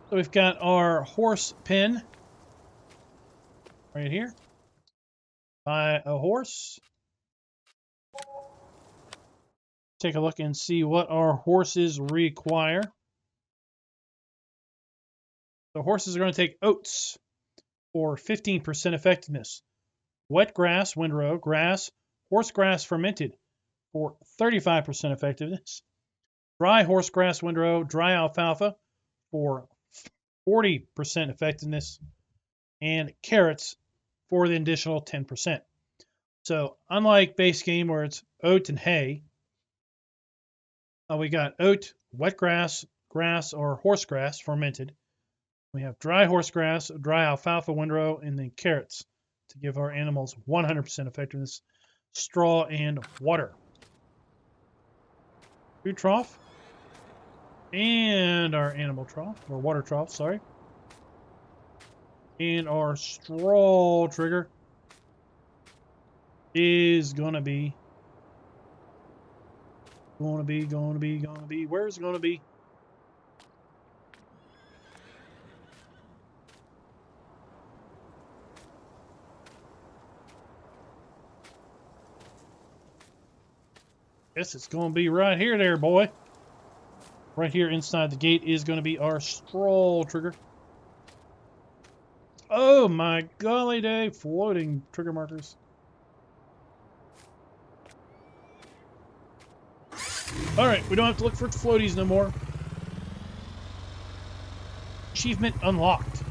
So we've got our horse pen right here. Buy a horse. Take a look and see what our horses require. The horses are going to take oats for 15% effectiveness. Wet grass, windrow, grass, horsegrass fermented for 35% effectiveness. Dry horsegrass, windrow, dry alfalfa for 40% effectiveness. And carrots for the additional 10%. So unlike base game where it's oat and hay, we got oat, wet grass, grass, or horsegrass fermented. We have dry horsegrass, dry alfalfa, windrow, and then carrots to give our animals 100% effectiveness. Straw and water. Food trough and our animal trough, or water trough, sorry. And our straw trigger is gonna be, where's it gonna be? Guess it's gonna be right here there, boy. Right here inside the gate is gonna be our straw trigger. Oh my golly day, floating trigger markers. Alright, we don't have to look for floaties no more. Achievement unlocked.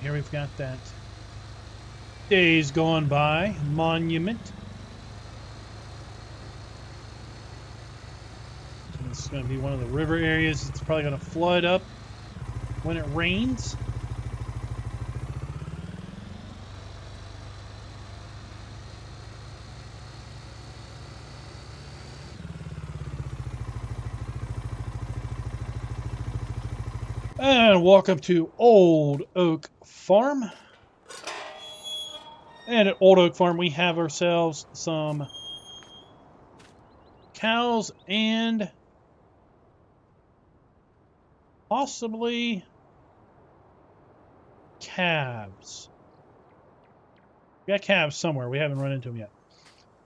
Here we've got that Days Gone By monument. This is going to be one of the river areas. It's probably going to flood up when it rains. And welcome to Old Oak Farm. And at Old Oak Farm, we have ourselves some cows and possibly calves. We got calves somewhere. We haven't run into them yet.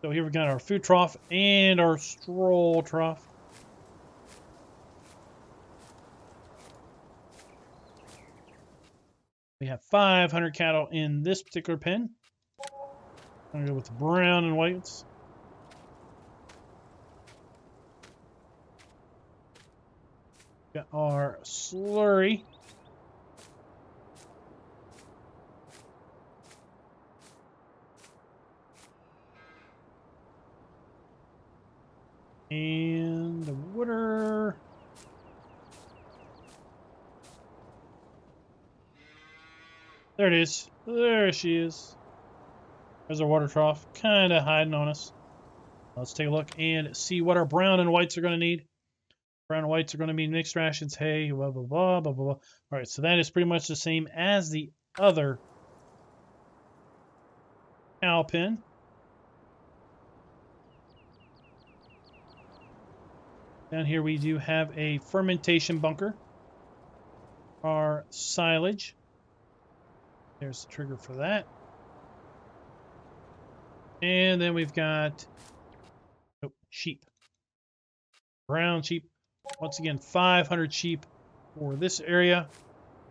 So here we've got our food trough and our straw trough. We have 500 cattle in this particular pen. I'm going to go with the brown and whites. Got our slurry. And the water. There it is. There she is. There's our water trough, kind of hiding on us. Let's take a look and see what our brown and whites are going to need. Brown and whites are going to be mixed rations, hay, blah, blah, blah, blah, blah, blah. All right, so that is pretty much the same as the other cow pen. Down here we do have a fermentation bunker. Our silage. There's the trigger for that. And then we've got sheep. Brown sheep. Once again, 500 sheep for this area.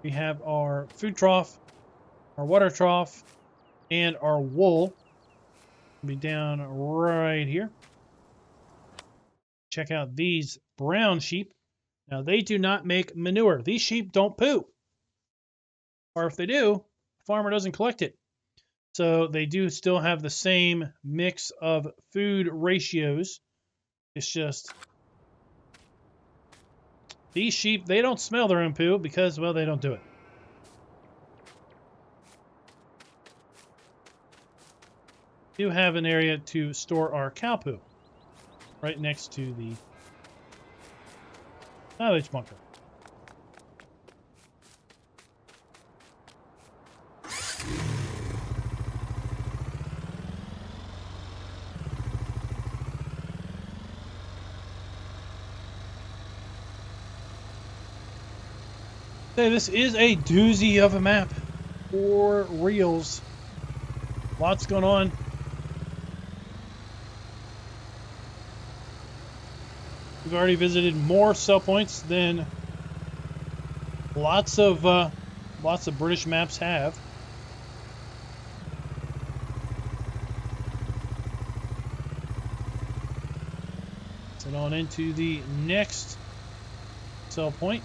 We have our food trough, our water trough, and our wool. It'll be down right here. Check out these brown sheep. Now, they do not make manure. These sheep don't poo. Or if they do, the farmer doesn't collect it. So they do still have the same mix of food ratios. It's just These sheep, they don't smell their own poo because, well, they don't do it. We do have an area to store our cow poo right next to the silage bunker. Hey, this is a doozy of a map. 4 reels. Lots going on. We've already visited more sell points than lots of British maps have. Head on into the next sell point.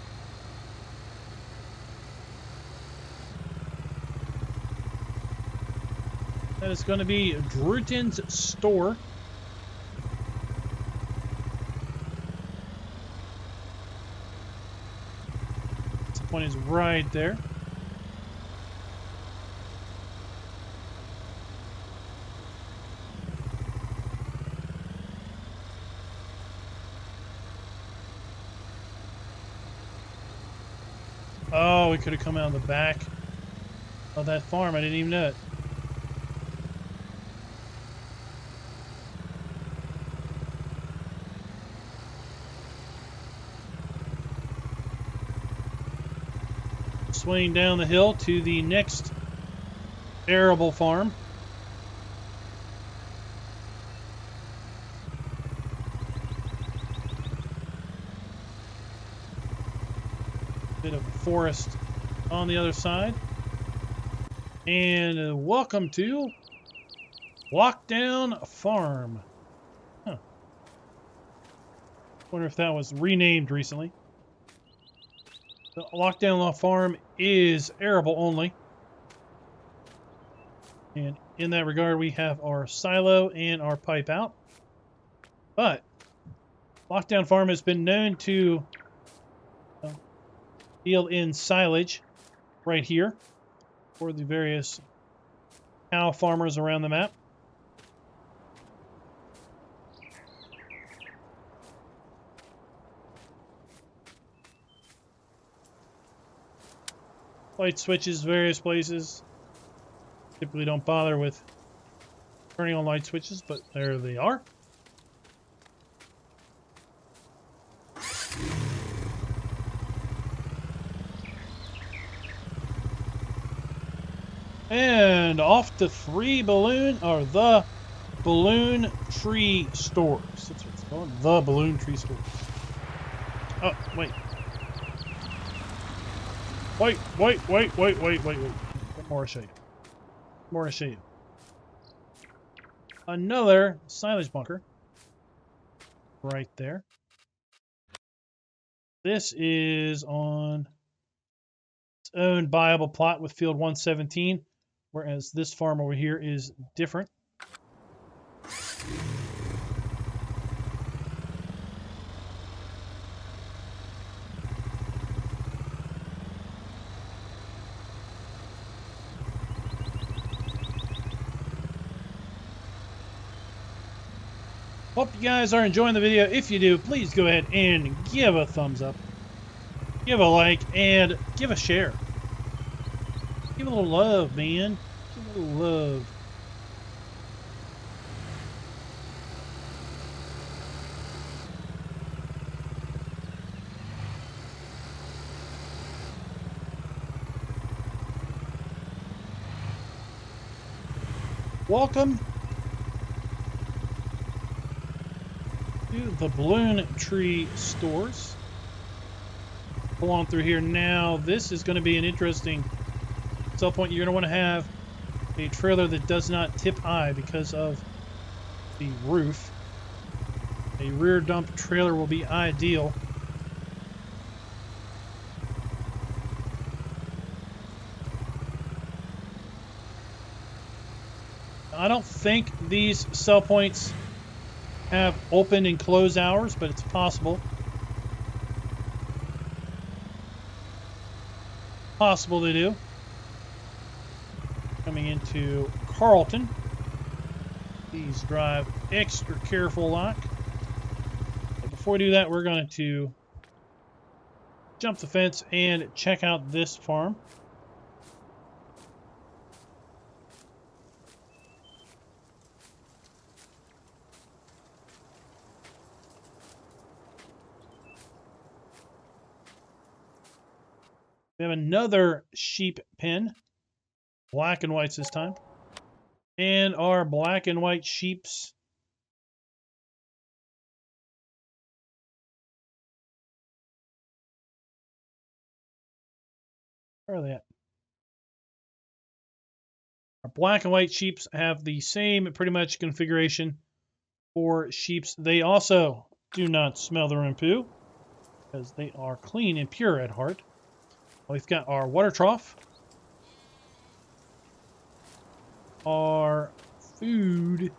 That is going to be Druton's store. This point is right there. Oh, we could have come out of the back of that farm. I didn't even know it. Swinging down the hill to the next arable farm. Bit of forest on the other side. And welcome to Lockdown Farm. Huh. Wonder if that was renamed recently. The Lockdown Farm is arable only. And in that regard, we have our silo and our pipe out. But Lockdown Farm has been known to deal in silage right here for the various cow farmers around the map. Light switches various places. Typically don't bother with turning on light switches, but there they are. And off to the balloon tree stores. That's what it's called. The balloon tree stores. Oh, wait. Wait. More to show you. Another silage bunker. Right there. This is on its own viable plot with field 117, whereas this farm over here is different. Hope you guys are enjoying the video. If you do, please go ahead and give a thumbs up, give a like, and give a share. Give a little love, man. Give a little love. Welcome to the balloon tree stores. Pull on through here now. This is going to be an interesting sell point. You're going to want to have a trailer that does not tip eye because of the roof. A rear dump trailer will be ideal. I don't think these sell points have open and close hours, but it's possible. possible to do. Coming into Carlton. Please drive extra careful like. But before we do that, we're going to jump the fence and check out this farm. We have another sheep pen, black and whites this time. And our black and white sheeps where are they at? Our black and white sheeps have the same pretty much configuration for sheeps. They also do not smell their own poo because they are clean and pure at heart. We've got our water trough, our food.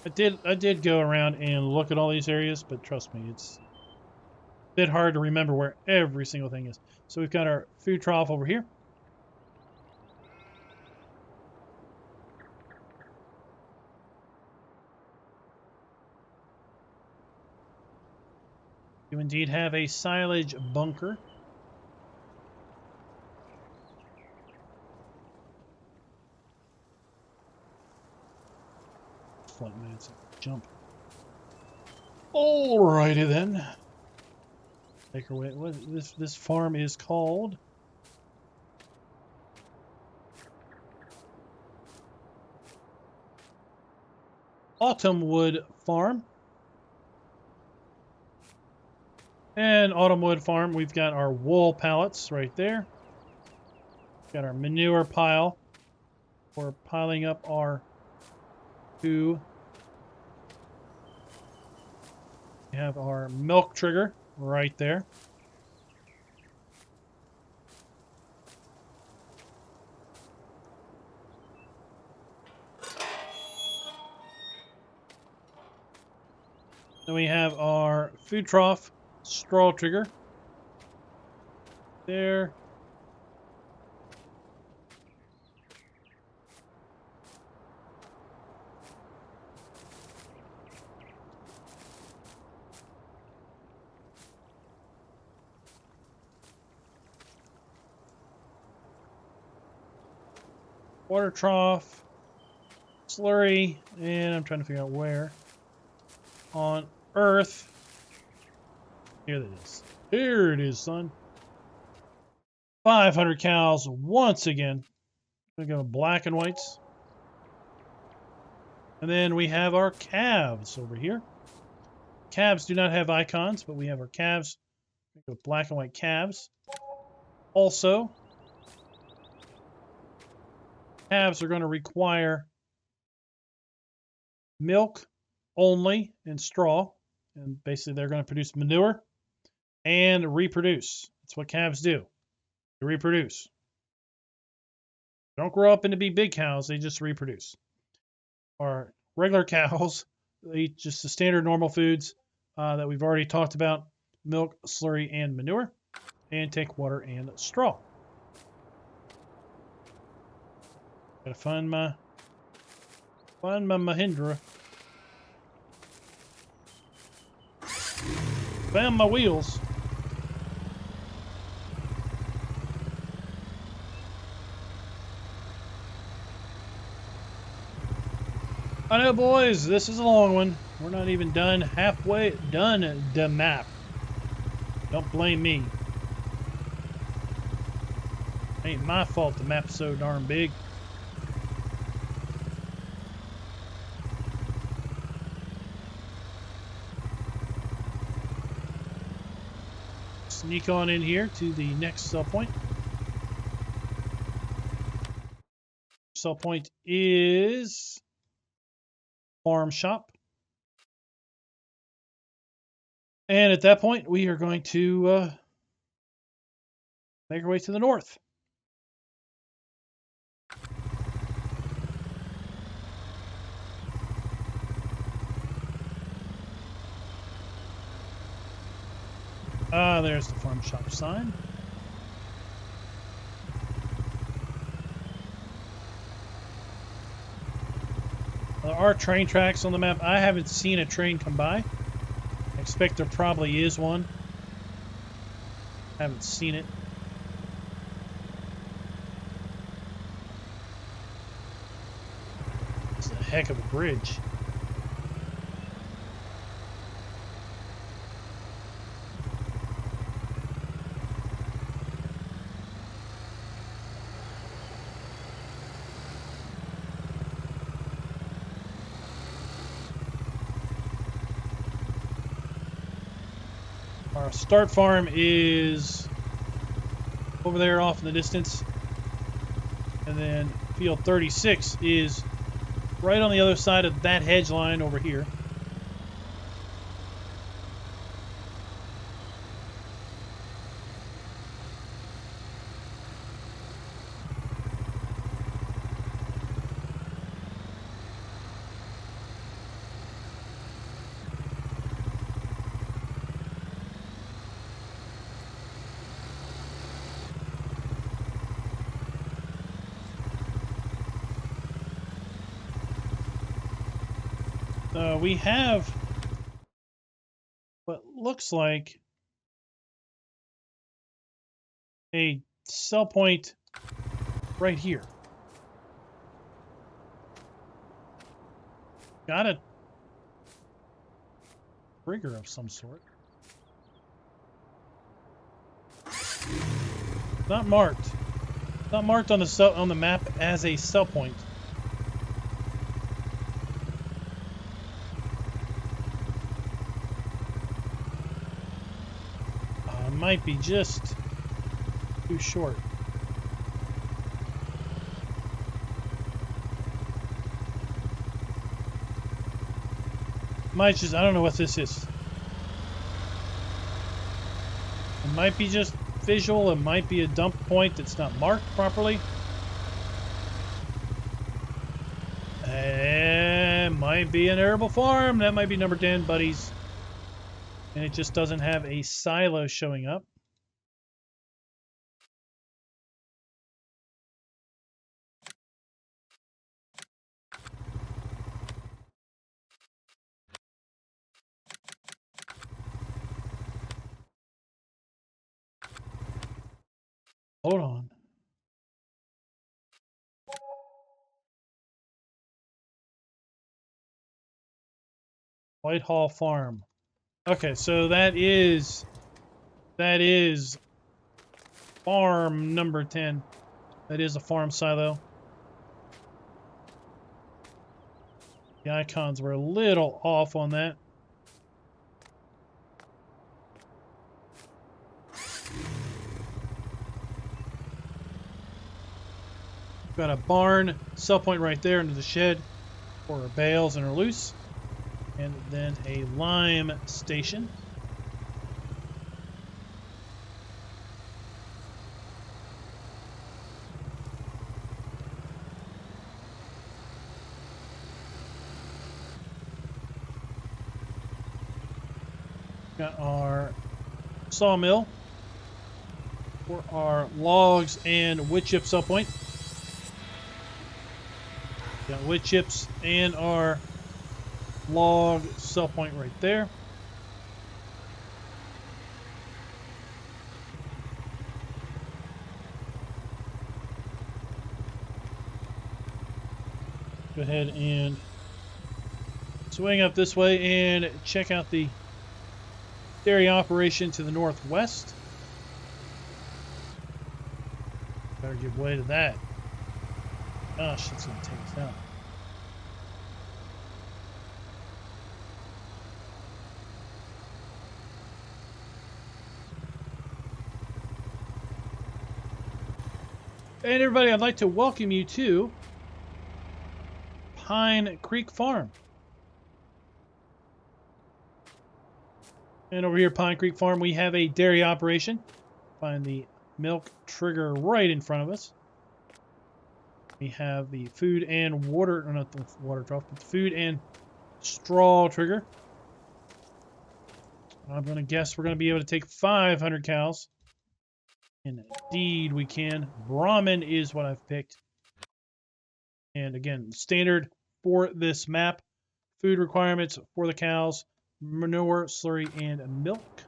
I did go around and look at all these areas, but trust me, it's a bit hard to remember where every single thing is. So we've got our food trough over here. You indeed have a silage bunker. Flight minutes, jump. Alrighty then. Take her away. What this farm is called? Autumnwood Farm. And Autumnwood Farm, we've got our wool pallets right there. We've got our manure pile. We're piling up our poo. We have our milk trigger right there. Then we have our food trough straw trigger there. Water trough, slurry, and I'm trying to figure out where on earth. Here it is. Here it is, son. 500 cows once again. We're going to go black and whites. And then we have our calves over here. Calves do not have icons, but we have our calves. We go black and white calves. Also, calves are going to require milk only and straw. And basically they're going to produce manure and reproduce. That's what calves do. They reproduce. They don't grow up into be big cows. They just reproduce. Our regular cows, they eat just the standard normal foods that we've already talked about. Milk, slurry, and manure. And take water and straw. Gotta find my Mahindra. Found my wheels. I know, boys, this is a long one. We're not even done halfway done the map. Don't blame me. Ain't my fault the map's so darn big. Sneak on in here to the next sell point. Sell point is farm shop. And at that point, we are going to make our way to the north. Ah, there's the farm shop sign. There are train tracks on the map. I haven't seen a train come by. I expect there probably is one. Haven't seen it. It's a heck of a bridge. Our start farm is over there off in the distance. And then field 36 is right on the other side of that hedge line over here. We have what looks like a sell point right here. Got a trigger of some sort. Not marked. Not marked on the map as a sell point. Might be just too short. Might just, I don't know what this is. It might be just visual. It might be a dump point that's not marked properly. It might be an arable farm. That might be number 10, buddies. And it just doesn't have a silo showing up. Hold on. Whitehall Farm. Okay, so that is farm number 10. That is a farm silo. The icons were a little off on that. Got a barn sell point right there into the shed for our bales and our loose. And then a lime station. Got our sawmill for our logs and wood chip sell point. Got wood chips and our log sell point right there. Go ahead and swing up this way and check out the dairy operation to the northwest. Better give way to that. Gosh, it's going to take us out. And everybody, I'd like to welcome you to Pine Creek Farm. And over here, Pine Creek Farm, we have a dairy operation. Find the milk trigger right in front of us. We have the food and water, or not the water trough, but the food and straw trigger. I'm going to guess we're going to be able to take 500 cows. Indeed, we can. Brahmin is what I've picked. And again, standard for this map. Food requirements for the cows, manure, slurry, and milk.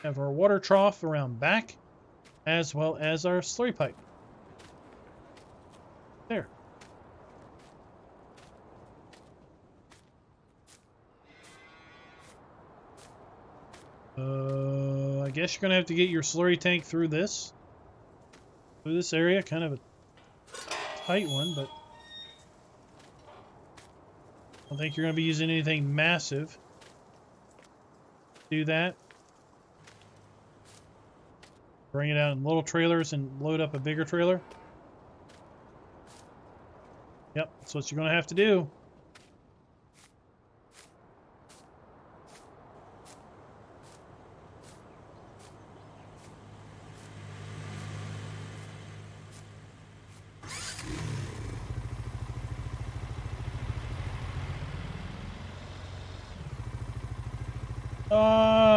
Have our water trough around back, as well as our slurry pipe. There. I guess you're going to have to get your slurry tank through this area. Kind of a tight one, but I don't think you're going to be using anything massive. Do that. Bring it out in little trailers and load up a bigger trailer. Yep, that's what you're going to have to do.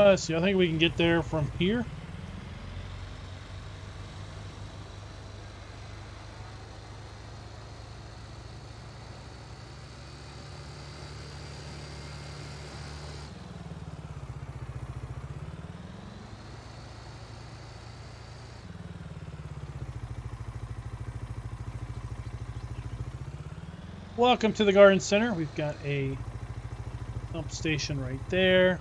Let's see, I think we can get there from here. Welcome to the garden center. We've got a pump station right there.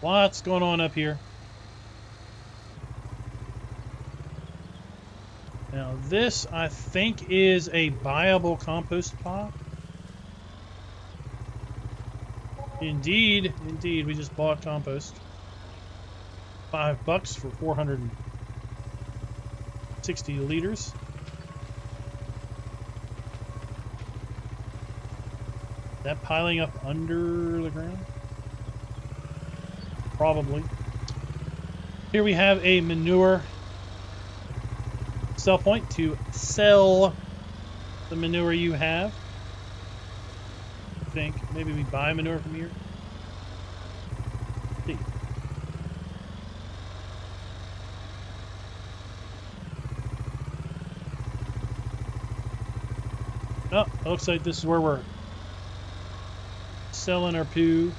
Lots going on up here. Now this, I think, is a viable compost plot. Indeed, we just bought compost. $5 for 460 liters. Is that piling up under the ground? Probably. Here we have a manure sell point to sell the manure you have. I think maybe we buy manure from here. Let's see. Oh, it looks like this is where we're selling our poo.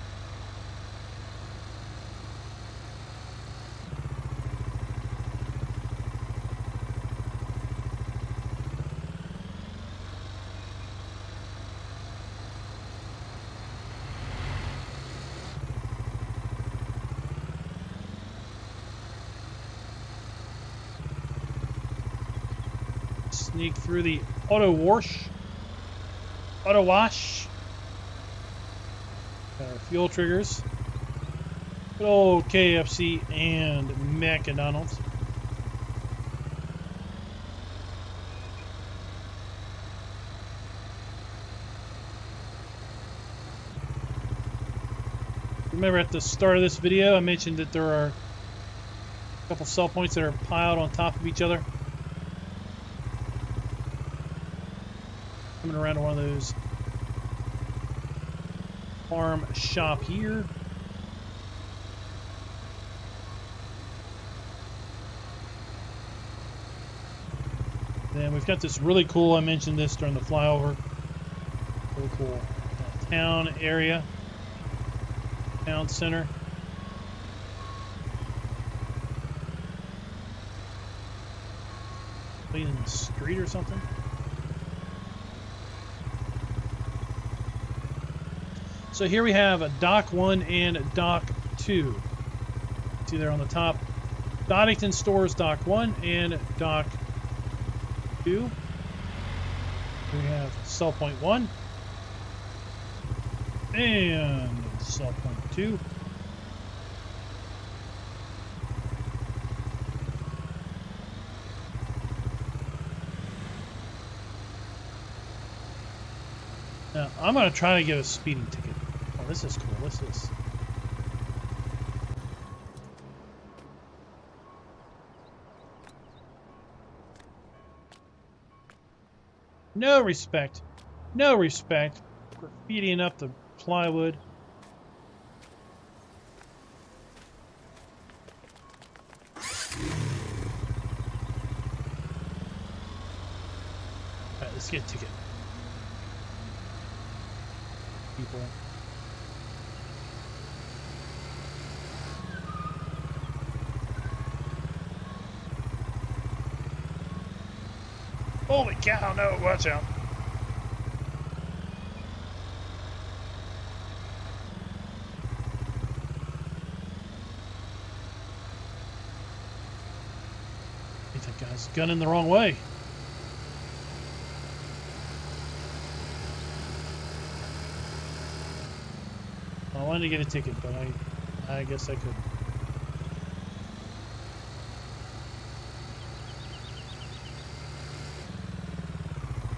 Sneak through the auto wash. Got our fuel triggers. Good old KFC and McDonald's. Remember at the start of this video I mentioned that there are a couple sell points that are piled on top of each other. Coming around to one of those farm shop here. Then we've got this really cool, I mentioned this during the flyover, really cool town area, town center. Cleaning the street or something. So here we have a Dock 1 and Dock 2. See there on the top. Doddington stores Dock 1 and Dock 2. We have sell point 1 and sell point 2. Now, I'm going to try to get a speeding ticket. Oh, this is cool. What's this? No respect. no respect, graffitiing up the plywood. Alright, let's get a ticket. People. Holy cow, no, watch out. I think that guy's gunning the wrong way. I wanted to get a ticket, but I guess I couldn't.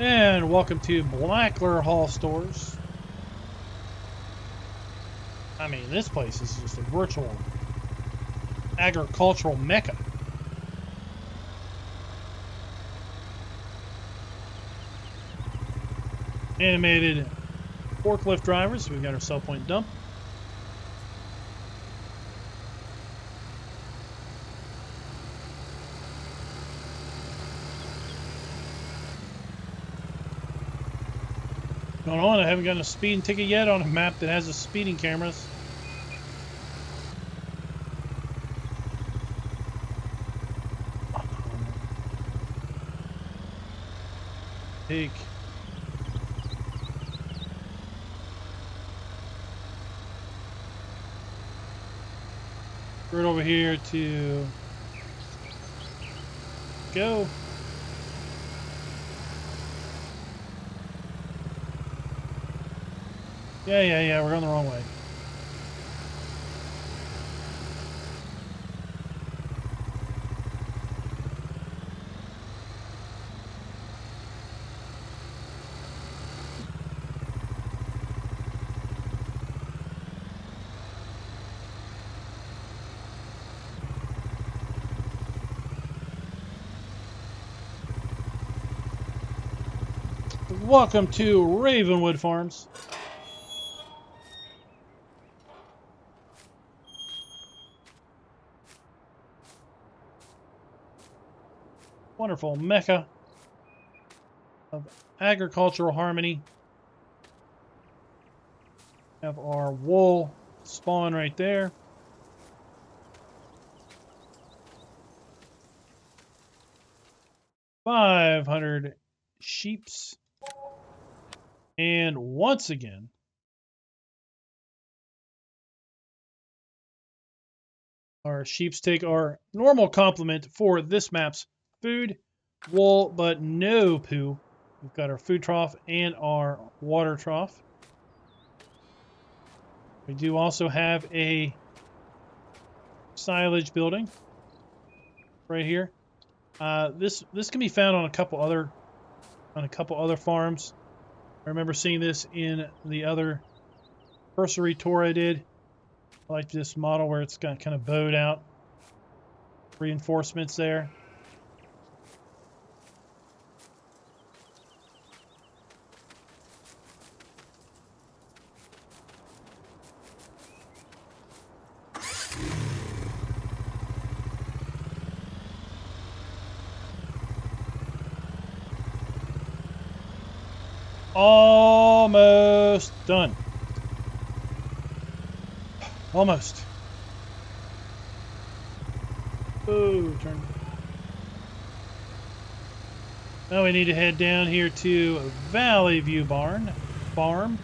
And welcome to Blackler Hall Stores. I mean, this place is just a virtual agricultural mecca. Animated forklift drivers. We've got our sell point dump. Going on, I haven't gotten a speeding ticket yet on a map that has the speeding cameras. Take. Right over here to go. Yeah, we're going the wrong way. Welcome to Ravenwood Farms. Wonderful mecca of agricultural harmony. Have our wool spawn right there. $500 sheeps. And once again, our sheeps take our normal complement for this map's food, wool, but no poo. We've got our food trough and our water trough. We do also have a silage building right here. This can be found on a couple other farms. I remember seeing this in the other cursory tour I did. I like this model where it's got kind of bowed out reinforcements there. Almost done. Almost. Oh, turn. Now we need to head down here to Valley View Farm.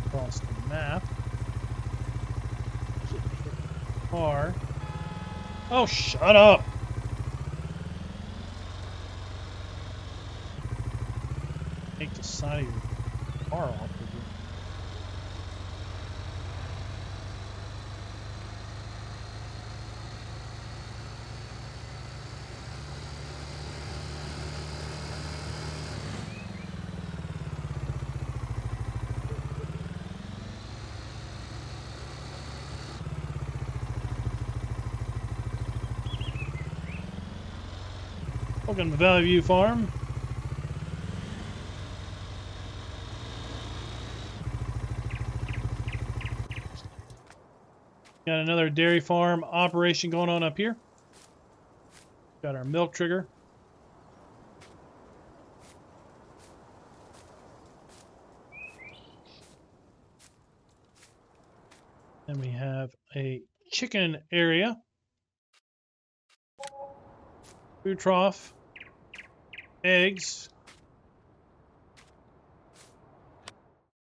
Across the map. Car. Oh, shut up. Take the side of your car off. Welcome to Valley View Farm. Got another dairy farm operation going on up here. Got our milk trigger. And we have a chicken area. Food trough. Eggs.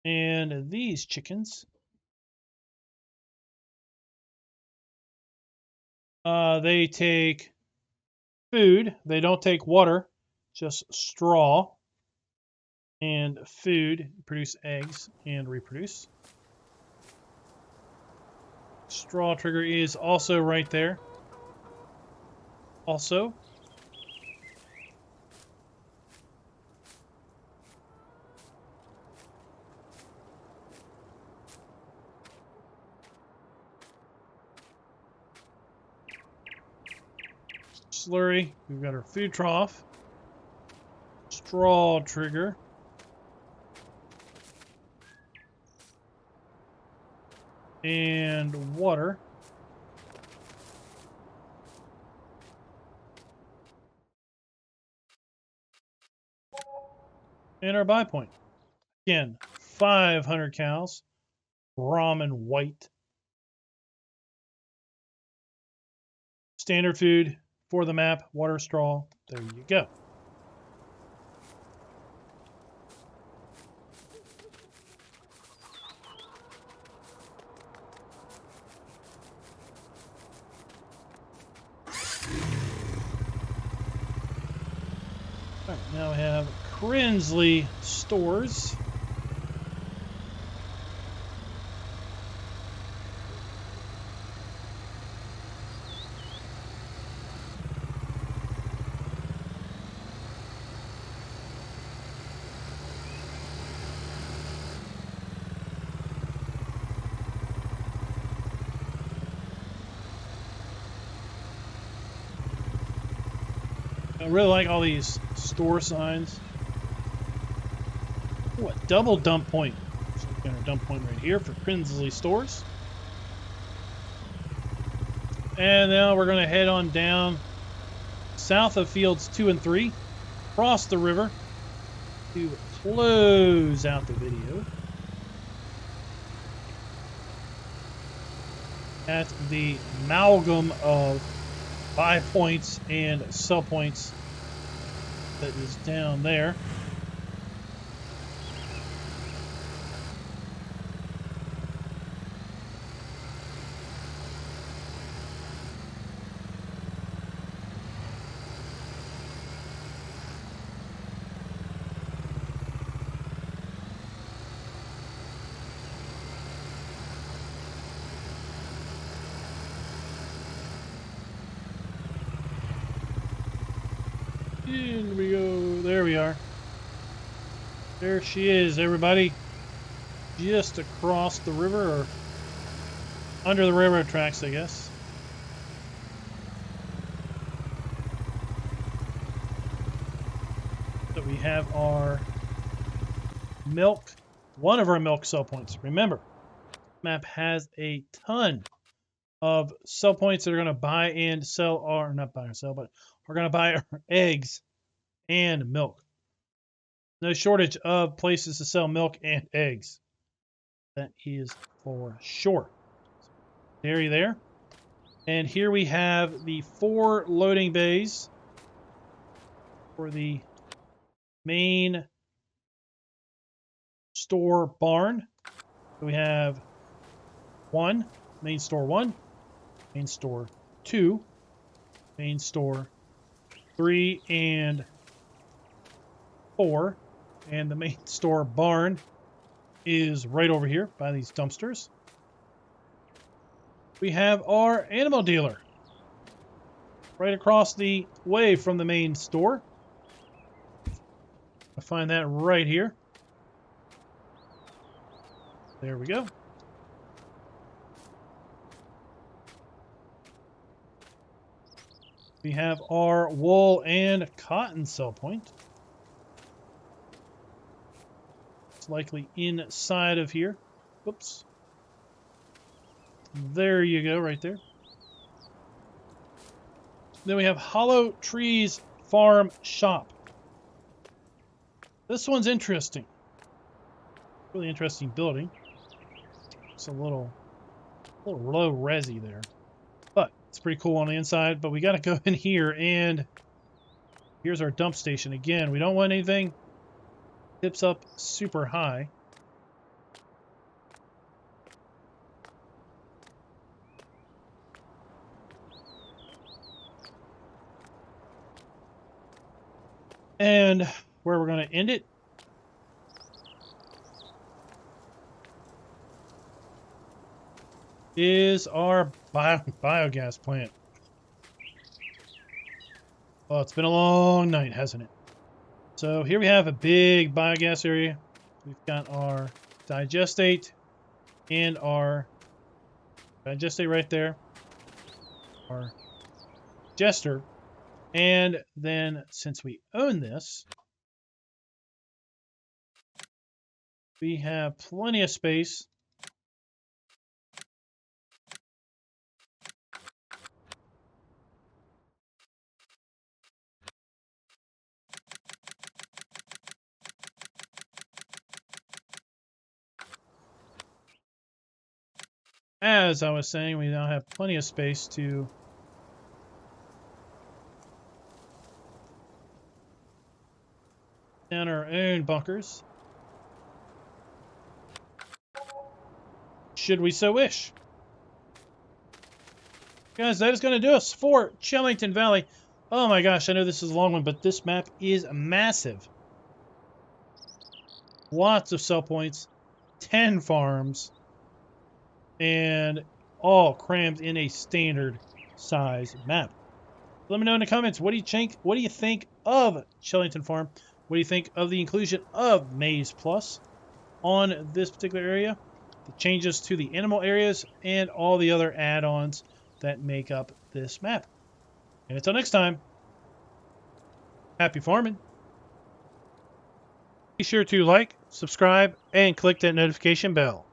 And these chickens. They take food. They don't take water, just straw and food. Produce eggs and reproduce. Straw trigger is also right there. Also. Slurry. We've got our food trough. Straw trigger. And water. And our buy point. Again, 500 cows. Brahman white. Standard food for the map. Water, straw. There you go. All right, now we have Crinsley stores. I really like all these store signs. Ooh, a double dump point. So we've got our dump point right here for Crinsley stores. And now we're going to head on down south of fields 2 and 3, across the river to close out the video at the amalgam of buy points and sell points that is down there. In we go. There we are. There she is, everybody. Just across the river, or under the railroad tracks, I guess. So we have our milk, one of our milk sell points. Remember, map has a ton of sell points that are going to buy and sell, or not buy or sell, but we're going to buy our eggs and milk. No shortage of places to sell milk and eggs. That is for sure. Dairy there. And here we have the 4 loading bays for the main store barn. We have 1, main store 1, main store 2, main store 3 and 4, and the main store barn is right over here by these dumpsters. We have our animal dealer right across the way from the main store. I find that right here. There we go. We have our wool and cotton sell point. It's likely inside of here. Whoops. There you go, right there. Then we have Hollow Trees Farm Shop. This one's interesting. Really interesting building. It's a little low resi there. But it's pretty cool on the inside. But we got to go in here, and here's our dump station. Again, we don't want anything tips up super high. And where we're going to end it is our biogas plant. Oh, it's been a long night, hasn't it? So here we have a big biogas area. We've got our digestate and our digestate right there. Our digester. And then since we own this, we have plenty of space as I was saying, we now have plenty of space to down our own bunkers, should we so wish. Guys, that is going to do us for Chellington Valley. Oh my gosh, I know this is a long one, but this map is massive. Lots of sell points, 10 farms, and all crammed in a standard size map. Let me know in the comments, what do you think? What do you think of Chellington Farm? What do you think of the inclusion of Maize Plus on this particular area? The changes to the animal areas and all the other add-ons that make up this map. And until next time, happy farming. Be sure to like, subscribe, and click that notification bell.